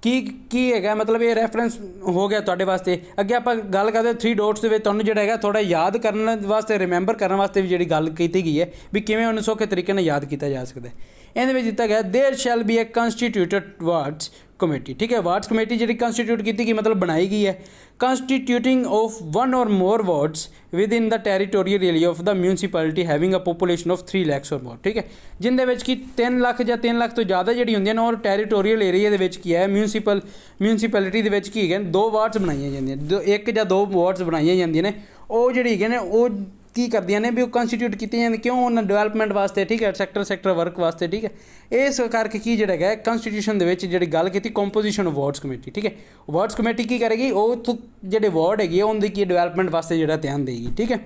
S1: ਕੀ ਹੈਗਾ, ਮਤਲਬ ਇਹ ਰੈਫਰੈਂਸ ਹੋ ਗਿਆ ਤੁਹਾਡੇ ਵਾਸਤੇ। ਅੱਗੇ ਆਪਾਂ ਗੱਲ ਕਰਦੇ 3 ਡੋਟਸ ਦੇ ਵਿੱਚ ਤੁਹਾਨੂੰ ਜਿਹੜਾ ਹੈਗਾ ਥੋੜ੍ਹਾ ਯਾਦ ਕਰਨ ਵਾਸਤੇ, ਰਿਮੈਂਬਰ ਕਰਨ ਵਾਸਤੇ ਵੀ ਜਿਹੜੀ ਗੱਲ ਕੀਤੀ ਗਈ ਹੈ ਵੀ ਕਿਵੇਂ ਉਹਨੂੰ ਸੌਖੇ ਤਰੀਕੇ ਨਾਲ ਯਾਦ ਕੀਤਾ ਜਾ ਸਕਦਾ। ਇਹਦੇ ਵਿੱਚ ਦਿੱਤਾ ਗਿਆ there shall be a constituted wards committee, ਠੀਕ ਹੈ। ਵਾਰਡਸ ਕਮੇਟੀ ਜਿਹੜੀ ਕੰਸਟੀਟਿਊਟ ਕੀਤੀ ਗਈ ਮਤਲਬ ਬਣਾਈ ਗਈ ਹੈ, constituting of 1 or more wards within the territorial area of the municipality having a population of 3 lakhs or more, ਠੀਕ ਹੈ। ਜਿੰਦੇ ਵਿੱਚ ਕਿ 3 ਲੱਖ ਜਾਂ 3 ਲੱਖ ਤੋਂ ਜ਼ਿਆਦਾ ਜਿਹੜੀ ਹੁੰਦੀਆਂ ਨੇ ਔਰ ਟੈਰੀਟੋਰੀਅਲ ਏਰੀਆ ਦੇ ਵਿੱਚ ਕੀ ਹੈ ਮਿਊਨਸੀਪੈਲਿਟੀ ਦੇ ਵਿੱਚ ਕੀ ਹੈਗੇ 2 ਵਾਰਡਸ ਬਣਾਈਆਂ ਜਾਂਦੀਆਂ, 1 ਜਾਂ 2 ਵਾਰਡਸ ਬਣਾਈਆਂ ਜਾਂਦੀਆਂ ਨੇ। ਉਹ ਜਿਹੜੀ ਹੈਗੇ ਨੇ ਉਹ ਕੀ ਕਰਦੀਆਂ ਨੇ ਵੀ ਉਹ ਕੰਸਟੀਟਿਊਟ ਕੀਤੀਆਂ ਜਾਂਦੀਆਂ ਕਿਉਂ? ਉਹਨਾਂ ਡਿਵੈਲਪਮੈਂਟ ਵਾਸਤੇ, ਠੀਕ ਹੈ, ਸੈਕਟਰ ਵਰਕ ਵਾਸਤੇ, ਠੀਕ ਹੈ। ਇਸ ਕਰਕੇ ਕੀ ਜਿਹੜਾ ਹੈਗਾ ਕੰਸਟੀਟਿਊਸ਼ਨ ਦੇ ਵਿੱਚ ਜਿਹੜੀ ਗੱਲ ਕੀਤੀ ਕੰਪੋਜੀਸ਼ਨ ਆਫ ਵਾਰਡਸ ਕਮੇਟੀ, ਠੀਕ ਹੈ। ਵਾਰਡਸ ਕਮੇਟੀ ਕੀ ਕਰੇਗੀ? ਉਹ ਜਿਹੜੇ ਵਾਰਡ ਹੈਗੀ ਆ ਉਹਦੀ ਕੀ ਡਿਵੈਲਪਮੈਂਟ ਵਾਸਤੇ ਜਿਹੜਾ ਧਿਆਨ ਦੇਗੀ, ਠੀਕ ਹੈ।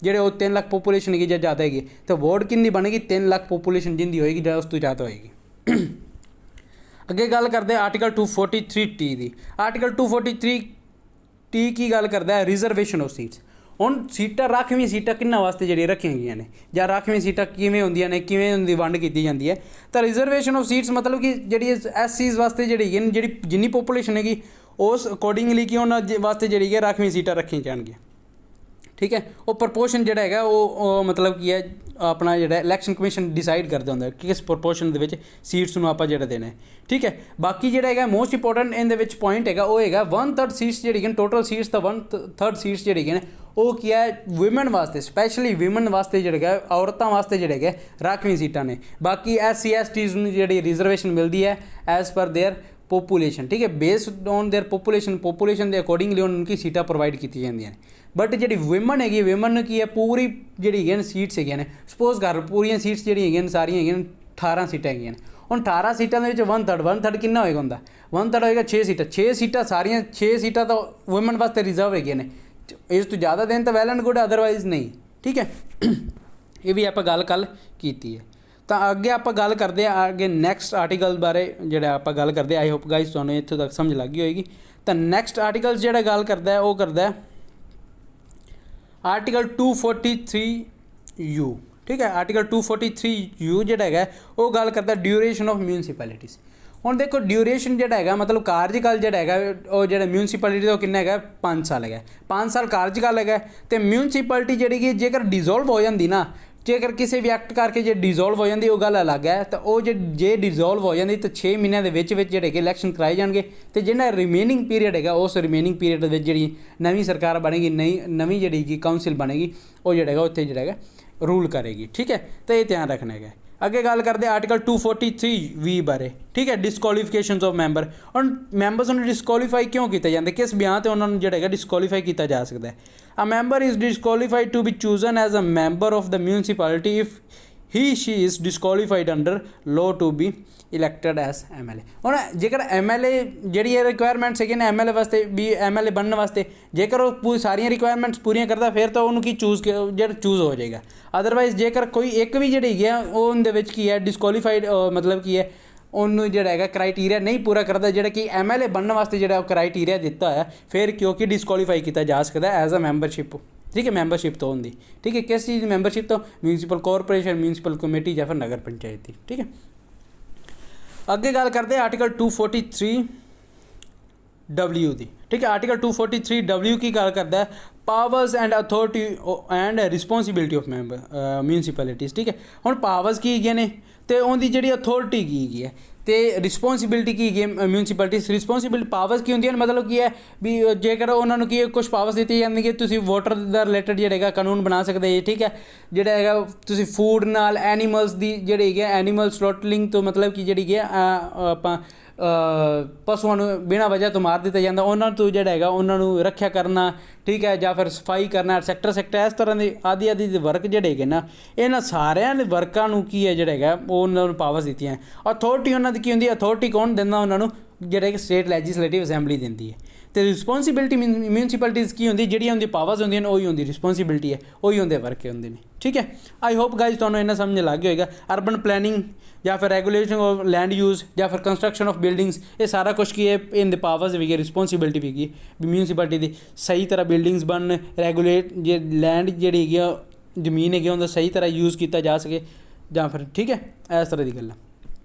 S1: ਜਿਹੜੇ ਉਹ 3 ਲੱਖ ਪੋਪੂਲੇਸ਼ਨ ਹੈਗੀ ਜਾਂ ਜ਼ਿਆਦਾ ਹੈਗੀ ਤਾਂ ਵਾਰਡ ਕਿੰਨੀ ਬਣੇਗੀ? 3 ਲੱਖ ਪੋਪੂਲੇਸ਼ਨ ਜਿੰਦੀ ਹੋਏਗੀ ਜਾਂ ਉਸ ਤੋਂ ਜ਼ਿਆਦਾ ਹੋਏਗੀ। ਅੱਗੇ ਗੱਲ ਕਰਦੇ ਆਰਟੀਕਲ 243 ਦੀ। ਆਰਟੀਕਲ 243 ਕੀ ਗੱਲ ਕਰਦਾ ਹੈ? Reservation of seats. ਹੁਣ ਸੀਟਾਂ ਰਾਖਵੀਂ ਸੀਟਾਂ ਕਿੰਨਾਂ ਵਾਸਤੇ ਜਿਹੜੀਆਂ ਰੱਖੀਆਂ ਗਈਆਂ ਨੇ ਜਾਂ ਰਾਖਵੀਂ ਸੀਟਾਂ ਕਿਵੇਂ ਹੁੰਦੀਆਂ ਨੇ, ਕਿਵੇਂ ਉਹਦੀ ਵੰਡ ਕੀਤੀ ਜਾਂਦੀ ਹੈ? ਤਾਂ ਰਿਜ਼ਰਵੇਸ਼ਨ ਆਫ ਸੀਟਸ ਮਤਲਬ ਕਿ ਜਿਹੜੀ SCs ਵਾਸਤੇ ਜਿਹੜੀ ਹੈਗੀ ਜਿਹੜੀ ਜਿੰਨੀ ਪੋਪੂਲੇਸ਼ਨ ਹੈਗੀ ਉਸ ਅਕੋਰਡਿੰਗਲੀ ਕਿ ਉਹਨਾਂ ਵਾਸਤੇ ਜਿਹੜੀ ਹੈ ਰਾਖਵੀਂ ਸੀਟਾਂ ਰੱਖੀਆਂ ਜਾਣਗੀਆਂ, ਠੀਕ ਹੈ। ਉਹ ਪ੍ਰਪੋਰਸ਼ਨ ਜਿਹੜਾ ਹੈਗਾ ਉਹ ਮਤਲਬ ਕੀ ਹੈ ਆਪਣਾ ਜਿਹੜਾ ਇਲੈਕਸ਼ਨ ਕਮਿਸ਼ਨ ਡਿਸਾਈਡ ਕਰਦਾ ਹੁੰਦਾ ਕਿ ਕਿਸ ਪ੍ਰਪੋਰਸ਼ਨ ਦੇ ਵਿੱਚ ਸੀਟਸ ਨੂੰ ਆਪਾਂ ਜਿਹੜਾ ਦੇਣਾ ਹੈ, ਠੀਕ ਹੈ। ਬਾਕੀ ਜਿਹੜਾ ਹੈਗਾ ਮੋਸਟ ਇੰਪੋਰਟੈਂਟ ਇਹਦੇ ਵਿੱਚ ਪੁਆਇੰਟ ਹੈਗਾ ਉਹ ਹੈਗਾ 1/3 ਸੀਟਸ ਜਿਹੜੀ ਹੈਗੀਆਂ ਟੋਟਲ ਸੀਟਸ ਤਾਂ 1/3 ਸੀਟਸ ਜਿਹੜੀ ਹੈਗੀਆਂ ਨੇ ਉਹ ਕੀ ਹੈ ਵੂਮਨ ਵਾਸਤੇ, ਸਪੈਸ਼ਲੀ ਵੂਮਨ ਵਾਸਤੇ ਜਿਹੜਾ ਹੈਗਾ ਔਰਤਾਂ ਵਾਸਤੇ ਜਿਹੜੇ ਹੈਗੇ ਰਾਖਵੀਂ ਸੀਟਾਂ ਨੇ। ਬਾਕੀ SC STs ਨੂੰ ਜਿਹੜੀ ਰਿਜ਼ਰਵੇਸ਼ਨ ਮਿਲਦੀ ਹੈ ਐਜ਼ ਪਰ देयर ਪੋਪੂਲੇਸ਼ਨ, ਠੀਕ ਹੈ, ਬੇਸਡ ਔਨ देयर ਪੋਪੂਲੇਸ਼ਨ ਦੇ ਅਕੋਰਡਿੰਗਲੀ ਉਹਨਾਂ ਕੀ ਸੀਟਾਂ ਪ੍ਰੋਵਾਈਡ ਕੀਤੀਆਂ ਜਾਂਦੀਆਂ ਨੇ। ਬਟ ਜਿਹੜੀ ਵੂਮਨ ਹੈਗੀ ਵੂਮਨ ਨੂੰ ਕੀ ਹੈ ਪੂਰੀ ਜਿਹੜੀ ਹੈਗੀਆਂ ਨੇ ਸੀਟਸ ਹੈਗੀਆਂ ਨੇ, ਸਪੋਜ਼ ਕਰ ਪੂਰੀਆਂ ਸੀਟਸ ਜਿਹੜੀਆਂ ਹੈਗੀਆਂ ਨੇ ਸਾਰੀਆਂ ਹੈਗੀਆਂ ਨੇ 18 ਸੀਟਾਂ ਹੈਗੀਆਂ ਨੇ। ਹੁਣ 18 ਸੀਟਾਂ ਦੇ ਵਿੱਚ 1/3 ਕਿੰਨਾ ਹੋਏਗਾ ਹੁੰਦਾ? 1/3 ਹੋਏਗਾ 6 ਸੀਟਾਂ। 6 ਸੀਟਾਂ ਸਾਰੀਆਂ 6 ਸੀਟਾਂ ਤਾਂ ਵੂਮਨ ਵਾਸਤੇ ਰਿਜ਼ਰਵ ਹੈਗੀਆਂ ਨੇ। ਇਸ ਤੋਂ ਜ਼ਿਆਦਾ ਦੇਣ ਤਾਂ ਵੈਲ ਐਂਡ ਗੁੱਡ, ਅਦਰਵਾਈਜ਼ ਨਹੀਂ, ਠੀਕ ਹੈ। ਇਹ ਵੀ ਆਪਾਂ ਗੱਲ ਕੱਲ ਕੀਤੀ ਹੈ। ਤਾਂ ਅੱਗੇ ਆਪਾਂ ਗੱਲ ਕਰਦੇ ਹਾਂ ਅੱਗੇ ਨੈਕਸਟ ਆਰਟੀਕਲ ਬਾਰੇ ਜਿਹੜਾ ਆਪਾਂ ਗੱਲ ਕਰਦੇ ਆਈ ਹੋਪ ਗਾਈਸ ਤੁਹਾਨੂੰ ਇੱਥੋਂ ਤੱਕ ਸਮਝ ਲੱਗ ਗਈ ਹੋਏਗੀ। ਤਾਂ ਨੈਕਸਟ ਆਰਟੀਕਲ ਜਿਹੜਾ ਗੱਲ ਕਰਦਾ ਉਹ ਕਰਦਾ ਆਰਟੀਕਲ 243U, ਠੀਕ ਹੈ। ਆਰਟੀਕਲ 243U ਜਿਹੜਾ ਹੈਗਾ ਉਹ ਗੱਲ ਕਰਦਾ ਡਿਊਰੇਸ਼ਨ ਆਫ ਮਿਊਨਸੀਪੈਲਿਟੀਜ਼। ਹੁਣ ਦੇਖੋ ਡਿਊਰੇਸ਼ਨ ਜਿਹੜਾ ਹੈਗਾ ਮਤਲਬ ਕਾਰਜਕਾਲ ਜਿਹੜਾ ਹੈਗਾ ਉਹ ਜਿਹੜਾ ਮਿਊਨਸੀਪੈਲਿਟੀ ਦਾ ਉਹ ਕਿੰਨਾ ਹੈਗਾ 5 ਸਾਲ ਹੈਗਾ। 5 ਸਾਲ ਕਾਰਜਕਾਲ ਹੈਗਾ। ਅਤੇ ਮਿਊਨਸੀਪੈਲਿਟੀ ਜਿਹੜੀ ਕਿ ਜੇਕਰ ਡਿਜ਼ੋਲਵ ਹੋ ਜਾਂਦੀ ਨਾ, ਜੇਕਰ ਕਿਸੇ ਵੀ ਐਕਟ ਕਰਕੇ ਜੇ ਡਿਜ਼ੋਲਵ ਹੋ ਜਾਂਦੀ ਉਹ ਗੱਲ ਅਲੱਗ ਹੈ। ਤਾਂ ਉਹ ਜੇ ਡਿਜ਼ੋਲਵ ਹੋ ਜਾਂਦੀ ਤਾਂ 6 ਮਹੀਨਿਆਂ ਦੇ ਵਿੱਚ ਜਿਹੜੇ ਕਿ ਇਲੈਕਸ਼ਨ ਕਰਾਏ ਜਾਣਗੇ ਅਤੇ ਜਿਹੜਾ ਰਿਮੇਨਿੰਗ ਪੀਰੀਅਡ ਹੈਗਾ ਉਸ ਰਿਮੇਨਿੰਗ ਪੀਰੀਅਡ ਦੇ ਵਿੱਚ ਜਿਹੜੀ ਨਵੀਂ ਸਰਕਾਰ ਬਣੇਗੀ ਨਵੀਂ ਜਿਹੜੀ ਕਿ ਕਾਊਂਸਿਲ ਬਣੇਗੀ ਉਹ ਜਿਹੜਾ ਹੈਗਾ ਉੱਥੇ ਜਿਹੜਾ ਹੈਗਾ ਰੂਲ ਕਰੇਗੀ, ਠੀਕ ਹੈ। ਤਾਂ ਇਹ ਧਿਆਨ ਰੱਖਣਾ ਹੈਗਾ। ਅੱਗੇ ਗੱਲ ਕਰਦੇ ਆਰਟੀਕਲ 243V ਬਾਰੇ, ਠੀਕ ਹੈ। ਡਿਸਕੁਆਲੀਫਿਕੇਸ਼ਨਸ ਆਫ ਮੈਂਬਰ। ਹੁਣ ਮੈਂਬਰਸ ਨੂੰ ਡਿਸਕੁਆਲੀਫਾਈ ਕਿਉਂ ਕੀਤਾ ਜਾਂਦਾ, ਕਿਸ ਬਿਆਨ 'ਤੇ ਉਹਨਾਂ ਨੂੰ ਜਿਹੜਾ ਹੈਗਾ ਡਿਸਕੁਆਲੀਫਾਈ ਕੀਤਾ ਜਾ ਸਕਦਾ ਹੈ? A member is disqualified to be chosen as a member of the municipality if she is disqualified under law to be elected as MLA। ਹੁਣ ਜੇਕਰ MLA ਜਿਹੜੀ ਇਹ ਰਿਕੁਆਇਰਮੈਂਟਸ ਹੈਗੀਆਂ ਨੇ MLA ਵਾਸਤੇ ਵੀ MLA ਬਣਨ ਵਾਸਤੇ ਜੇਕਰ ਉਹ ਸਾਰੀਆਂ ਰਿਕੁਆਇਰਮੈਂਟਸ ਪੂਰੀਆਂ ਕਰਦਾ ਫਿਰ ਤਾਂ ਉਹਨੂੰ ਕੀ ਚੂਜ਼ ਹੋ ਜਾਏਗਾ। ਅਦਰਵਾਈਜ਼ ਜੇਕਰ ਕੋਈ ਇੱਕ ਵੀ ਜਿਹੜੀ ਹੈਗੀ ਆ ਉਹਦੇ ਵਿੱਚ ਕੀ ਹੈ ਡਿਸਕੁਆਲੀਫਾਈਡ ਮਤਲਬ ਕੀ ਹੈ ਉਹਨੂੰ ਜਿਹੜਾ ਹੈਗਾ ਕ੍ਰਾਈਟੀਰੀਆ ਨਹੀਂ ਪੂਰਾ ਕਰਦਾ ਜਿਹੜਾ ਕਿ MLA ਬਣਨ ਵਾਸਤੇ ਜਿਹੜਾ ਉਹ ਕ੍ਰਾਈਟੀਰੀਆ ਦਿੱਤਾ ਹੋਇਆ ਫਿਰ ਕਿਉਂਕਿ ਡਿਸਕੁਆਲੀਫਾਈ ਕੀਤਾ ਜਾ ਸਕਦਾ ਐਜ਼ ਅ ਮੈਂਬਰਸ਼ਿਪ ठीक है, मैंबरशिप तो होंगी, ठीक है, किस चीज़ की मैंबरशिप तो म्यूनसिपल कॉरपोरेशन, म्यूनसिपल कमेटी या फिर नगर पंचायत की, ठीक है। अगे गल करते हैं आर्टिकल 243W की, ठीक है। आर्टिकल 243W की गल करता है powers and authority and responsibility of member municipalities, ठीक है। हुण पावर्स की है ने तो उनकी जी अथॉरिटी की है तो रिस्पोंसिबिलिटी की है म्यूनसिपैलिटीज़ रिस्पोंसिबिलिटी पावर्स की होंगी मतलब की है भी जेकर उन्होंने की कुछ पावर्स दी जाती है तुम वाटर का रिलेटेड जोड़ा कानून बना सकते हैं, ठीक है। जोड़ा है तुम फूड नाल एनीमल्स की जी एनीमल स्लॉटलिंग तो मतलब कि जी आप पशुओं बिना वजह तो मार दिता जाता उन्होंने तो जोड़ा है उन्होंने रक्षा करना, ठीक है, या फिर सफाई करना सैक्टर इस तरह के आदि आदि वर्क जोड़े है ना इन्होंने सारे वर्कों की है जोड़ा है उन्होंने पावर्स दी हैं। अथॉरिटी उन्होंने की होंगी अथॉरिटी कौन देंदा उन्होंने जोड़ा कि स्टेट लैजिस्लेटिव असैंबली देंदी है। तो रिस्पोंसिबिलिटी म्यूनसिपैलिटीज़ की होंगी जी उनकी पावर्स होंगे वही होंगी रिस्पोंसिबिलिटी है वही उनके वर्क होंगे ने, ठीक है। आई होप गाइज तुहानूं इन्ना समझ लग गया होगा। अर्बन प्लैनिंग या फिर रेगूलेशन ऑफ लैंड यूज़ या फिर कंस्ट्रक्शन ऑफ बिल्डिंग्स ये सारा कुछ की है इन पावर्स भी है रिस्पोंसिबिलिटी भी है म्यूनसिपैलिटी की सही तरह बिल्डिंग्स बन रेगूलेट जे लैंड जी जमीन है उनका सही तरह यूज़ किया जा सके या फिर, ठीक है, इस तरह की गल है।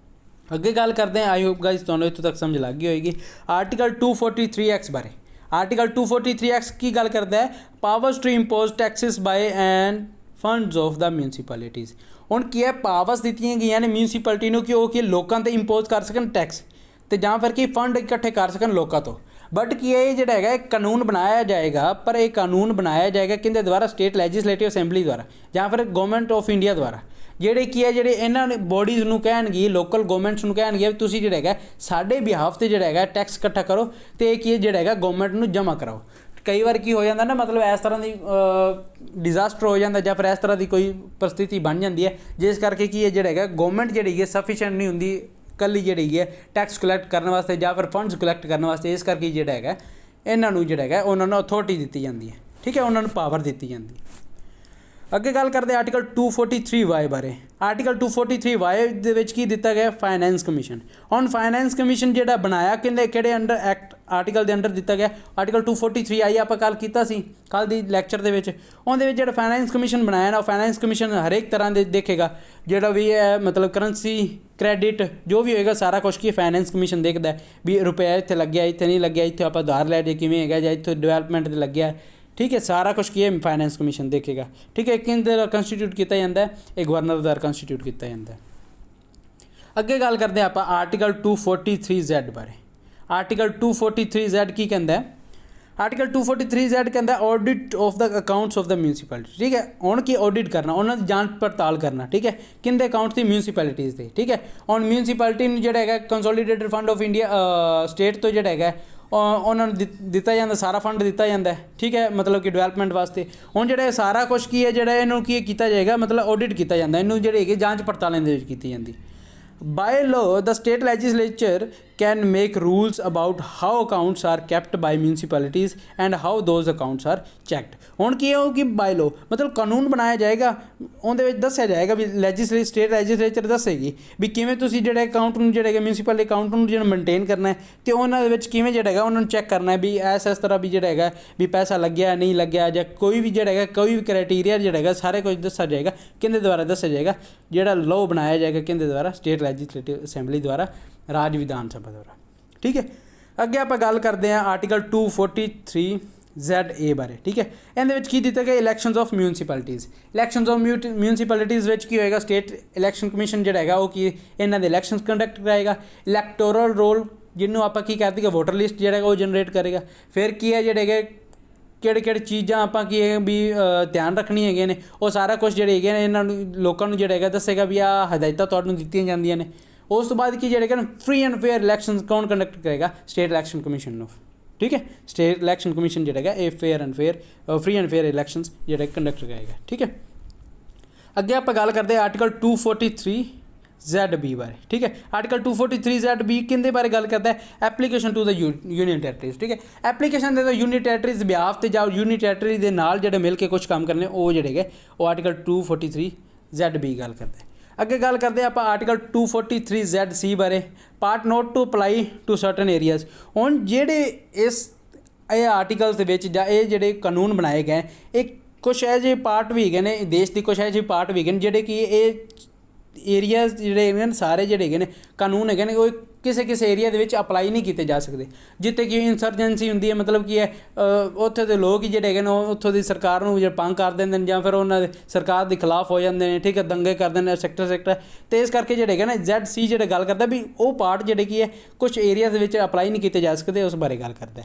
S1: अगे गल करते हैं आई होप गाइज तुहानूं इत्थों तक समझ लग गई होगी। आर्टिकल 243X बारे आर्टिकल 243X की गल करता है powers to impose taxes by and funds of the municipalities. हुण की है पावर्स दित्तियां गईयां ने म्यूनसिपैलिटी नूं कि वो कि लोकां ते इंपोज कर सकन टैक्स तो जां फिर कि फंड इकट्ठे कर सकन लोकां तो। बट की है जिहड़ा है कानून बनाया जाएगा पर यह कानून बनाया जाएगा किंदे द्वारा स्टेट लैजिस्लेटिव असैंबली द्वारा या फिर गवर्नमेंट ऑफ इंडिया द्वारा ਜਿਹੜੇ ਕੀ ਹੈ ਜਿਹੜੇ ਇਹਨਾਂ ਨੇ ਬੋਡੀਜ਼ ਨੂੰ ਕਹਿਣਗੇ ਲੋਕਲ ਗਵਰਨਮੈਂਟਸ ਨੂੰ ਕਹਿਣਗੇ ਤੁਸੀਂ ਜਿਹੜਾ ਹੈਗਾ ਸਾਡੇ ਬਿਹਾਫ ਤੇ ਜਿਹੜਾ ਹੈਗਾ ਟੈਕਸ ਇਕੱਠਾ ਕਰੋ ਤੇ ਇਹ ਕੀ ਹੈ ਜਿਹੜਾ ਹੈਗਾ ਗਵਰਨਮੈਂਟ ਨੂੰ ਜਮ੍ਹਾਂ ਕਰਾਓ। ਕਈ ਵਾਰ ਕੀ ਹੋ ਜਾਂਦਾ ਨਾ ਮਤਲਬ ਇਸ ਤਰ੍ਹਾਂ ਦੀ ਡਿਜ਼ਾਸਟਰ ਹੋ ਜਾਂਦਾ ਜਾਂ ਫਿਰ ਇਸ ਤਰ੍ਹਾਂ ਦੀ ਕੋਈ ਪਰਿਸਥਿਤੀ ਬਣ ਜਾਂਦੀ ਹੈ ਜਿਸ ਕਰਕੇ ਕੀ ਹੈ ਜਿਹੜਾ ਹੈਗਾ ਗਵਰਨਮੈਂਟ ਜਿਹੜੀ ਹੈ ਸਫੀਸ਼ੀਐਂਟ ਨਹੀਂ ਹੁੰਦੀ ਕੱਲੀ ਜਿਹੜੀ ਹੈ ਟੈਕਸ ਕਲੈਕਟ ਕਰਨ ਵਾਸਤੇ ਜਾਂ ਫਿਰ ਫੰਡਸ ਕਲੈਕਟ ਕਰਨ ਵਾਸਤੇ। ਇਸ ਕਰਕੇ ਜਿਹੜਾ ਹੈਗਾ ਇਹਨਾਂ ਨੂੰ ਜਿਹੜਾ ਹੈਗਾ ਉਹਨਾਂ ਨੂੰ ਅਥਾਰਟੀ ਦਿੱਤੀ ਜਾਂਦੀ ਹੈ, ਠੀਕ ਹੈ, ਉਹਨਾਂ ਨੂੰ ਪਾਵਰ ਦਿੱਤੀ ਜਾਂਦੀ ਹੈ। ਅੱਗੇ ਗੱਲ ਕਰਦੇ ਆਰਟੀਕਲ 243Y ਬਾਰੇ। ਆਰਟੀਕਲ 243Y ਦੇ ਵਿੱਚ ਕੀ ਦਿੱਤਾ ਗਿਆ ਫਾਈਨੈਂਸ ਕਮਿਸ਼ਨ। ਹੁਣ ਫਾਈਨੈਂਸ ਕਮਿਸ਼ਨ ਜਿਹੜਾ ਬਣਾਇਆ ਕਿਹੜੇ ਅੰਡਰ ਐਕਟ ਆਰਟੀਕਲ ਦੇ ਅੰਡਰ ਦਿੱਤਾ ਗਿਆ ਆਰਟੀਕਲ 243I ਆਪਾਂ ਕੱਲ੍ਹ ਕੀਤਾ ਸੀ ਕੱਲ੍ਹ ਦੀ ਲੈਕਚਰ ਦੇ ਵਿੱਚ। ਉਹਦੇ ਵਿੱਚ ਜਿਹੜਾ ਫਾਈਨੈਂਸ ਕਮਿਸ਼ਨ ਬਣਾਇਆ ਨਾ ਫਾਈਨੈਂਸ ਕਮਿਸ਼ਨ ਹਰੇਕ ਤਰ੍ਹਾਂ ਦੇ ਦੇਖੇਗਾ ਜਿਹੜਾ ਵੀ ਹੈ ਮਤਲਬ ਕਰੰਸੀ ਕ੍ਰੈਡਿਟ ਜੋ ਵੀ ਹੋਏਗਾ ਸਾਰਾ ਕੁਛ ਕੀ ਫਾਈਨੈਂਸ ਕਮਿਸ਼ਨ ਦੇਖਦਾ ਵੀ ਰੁਪਇਆ ਇੱਥੇ ਲੱਗਿਆ ਇੱਥੇ ਨਹੀਂ ਲੱਗਿਆ ਇੱਥੇ ਆਪਾਂ ਉਧਾਰ ਲੈ ਜੇ ਕਿਵੇਂ ਹੈਗਾ ਜਾਂ ਇੱਥੇ ਡਿਵੈਲਪਮੈਂਟ 'ਤੇ ਲੱਗਿਆ, ठीक है, सारा कुछ किए फाइनेंस कमीशन देखेगा, ठीक है। किंदे कंस्टीट्यूट किया जाता है एक गवर्नर द्वारा कंस्टीट्यूट किया जाता है। अगे गल करते हैं आप आर्टिकल 243Z बारे। आर्टिकल 243Z की कहता है आर्टिकल 243Z कहता है audit of the accounts of the municipality, ठीक है। हुण की ऑडिट करना उन्होंने जांच पड़ताल करना, ठीक है, किंदे अकाउंट्स की म्यूनसिपैलिटीज़ के, ठीक है। हुण म्यूनसिपैलिटी जोड़ा है कंसोलीडेटेड फंड ऑफ इंडिया स्टेट तो जोड़ा है उन्होंने दिता जाता सारा फंड दिता जाता है, ठीक है, मतलब कि डिवेलपमेंट वास्ते। हुण जो सारा कुछ की है जो इन्हों की किया जाएगा मतलब ऑडिट किया जाता इनू जी जांच पड़ताल की जाती। By law the state legislature can make rules about how accounts are kept by municipalities and how those accounts are checked. हुण की हो कि बाय लॉ मतलब कानून बनाया जाएगा उहदे दस्सिया जाएगा भी स्टेट लैजिस्लेचर दसेगी भी किवें तुसीं जिहड़े अकाउंट नूं जिहड़े म्यूनसिपल अकाउंट नूं जिहड़ा मेनटेन करना है तो उन्हां दे विच किवें जिहड़ा हैगा उन्हां नूं चैक करना है भी इस तरह भी जिहड़ा हैगा भी पैसा लग्या नहीं लग्या जां कोई भी जिहड़ा हैगा कोई भी क्राइटेरिया जिहड़ा हैगा सारे कुछ दस्सिया जाएगा किंदे द्वारा दस्सिया जाएगा जिहड़ा लॉ बनाया जाएगा किंदे द्वारा स्टेट लैजिस्लेटिव असैंबली द्वारा राज विधान सभा द्वारा, ठीक है। अगे आप गल करते हैं आर्टिकल 243ZA बारे, ठीक है। इहदे की दिता गया elections of municipalities. Elections of municipalities की होएगा स्टेट इलैक्शन कमीशन जिहड़ा हैगा वो कि इन्हां दे इलैक्शनस कंडक्ट कराएगा। इलैक्टोरल रोल जिन्होंने आप की कहते हैं वोटर लिस्ट जिहड़ा वो जनरेट करेगा। फिर की है जिहड़े ਕਿਹੜੇ ਚੀਜ਼ਾਂ ਆਪਾਂ ਕੀ ਵੀ ਧਿਆਨ ਰੱਖਣੀ ਹੈਗੀਆਂ ਨੇ ਉਹ ਸਾਰਾ ਕੁਝ ਜਿਹੜੇ ਹੈਗੇ ਨੇ ਇਹਨਾਂ ਨੂੰ ਲੋਕਾਂ ਨੂੰ ਜਿਹੜਾ ਹੈਗਾ ਦੱਸੇਗਾ ਵੀ ਆ ਹਦਾਇਤਾਂ ਤੁਹਾਨੂੰ ਦਿੱਤੀਆਂ ਜਾਂਦੀਆਂ ਨੇ। ਉਸ ਤੋਂ ਬਾਅਦ ਕੀ ਜਿਹੜੇ ਹੈਗੇ ਫ੍ਰੀ ਐਂਡ ਫੇਅਰ ਇਲੈਕਸ਼ਨਸ ਕੌਣ ਕੰਡਕਟ ਕਰੇਗਾ ਸਟੇਟ ਇਲੈਕਸ਼ਨ ਕਮਿਸ਼ਨ ਆਫ, ਠੀਕ ਹੈ। ਸਟੇਟ ਇਲੈਕਸ਼ਨ ਕਮਿਸ਼ਨ ਜਿਹੜਾ ਹੈਗਾ ਇਹ ਫ੍ਰੀ ਐਂਡ ਫੇਅਰ ਇਲੈਕਸ਼ਨਸ ਜਿਹੜੇ ਕੰਡਕਟ ਕਰੇਗਾ, ਠੀਕ ਹੈ। ਅੱਗੇ ਆਪਾਂ ਗੱਲ ਕਰਦੇ ਹਾਂ ਆਰਟੀਕਲ 243ZB बारे, ठीक है। आर्टिकल 243ZB किंदे बारे गल करता है एप्लीकेशन टू द यूनियन टैरेटरीज, ठीक है। एप्लीकेशन दे यूनियन टैरेटरीज बिहाफ ते जाओ यूनियन टैरेटरी दे नाल जेडे मिल के कुछ काम करने वो जेडे है वो आर्टिकल 243ZB गल करता है। अगे गल करते हैं आप आर्टिकल 243ZC बारे part not to apply to certain areas. हुण जेडे इस आर्टिकल्स दे विच जां ये जेडे कानून बनाए गए एक ਕੁਛ ਇਹ ਜਿਹੇ ਪਾਰਟ ਵੀ ਹੈਗੇ ਨੇ ਦੇਸ਼ ਦੀ, ਕੁਛ ਇਹ ਜਿਹੇ ਪਾਰਟ ਵੀ ਹੈਗੇ ਨੇ ਜਿਹੜੇ ਕਿ ਇਹ ਏਰੀਆਜ਼ ਜਿਹੜੇ ਹੈਗੇ ਨੇ ਸਾਰੇ ਜਿਹੜੇ ਹੈਗੇ ਨੇ ਕਾਨੂੰਨ ਹੈਗੇ ਨੇ ਉਹ ਕਿਸੇ ਕਿਸੇ ਏਰੀਆ ਦੇ ਵਿੱਚ ਅਪਲਾਈ ਨਹੀਂ ਕੀਤੇ ਜਾ ਸਕਦੇ, ਜਿੱਥੇ ਕਿ ਇੰਸਰਜੈਂਸੀ ਹੁੰਦੀ ਹੈ। ਮਤਲਬ ਕੀ ਹੈ ਉੱਥੇ ਦੇ ਲੋਕ ਹੀ ਜਿਹੜੇ ਹੈਗੇ ਨੇ ਉਹ ਉੱਥੋਂ ਦੀ ਸਰਕਾਰ ਨੂੰ ਜਿਹੜਾ ਭੰਗ ਕਰ ਦਿੰਦੇ ਨੇ ਜਾਂ ਫਿਰ ਉਹਨਾਂ ਦੇ ਸਰਕਾਰ ਦੇ ਖਿਲਾਫ ਹੋ ਜਾਂਦੇ ਨੇ, ਠੀਕ ਹੈ, ਦੰਗੇ ਕਰਦੇ ਨੇ ਸੈਕਟਰ। ਅਤੇ ਇਸ ਕਰਕੇ ਜਿਹੜੇ ਹੈਗੇ ਨੇ ZC ਜਿਹੜੇ ਗੱਲ ਕਰਦਾ ਵੀ ਉਹ ਪਾਰਟ ਜਿਹੜੇ ਕੀ ਹੈ ਕੁਛ ਏਰੀਆ ਦੇ ਵਿੱਚ ਅਪਲਾਈ ਨਹੀਂ ਕੀਤੇ ਜਾ ਸਕਦੇ, ਉਸ ਬਾਰੇ ਗੱਲ ਕਰਦਾ।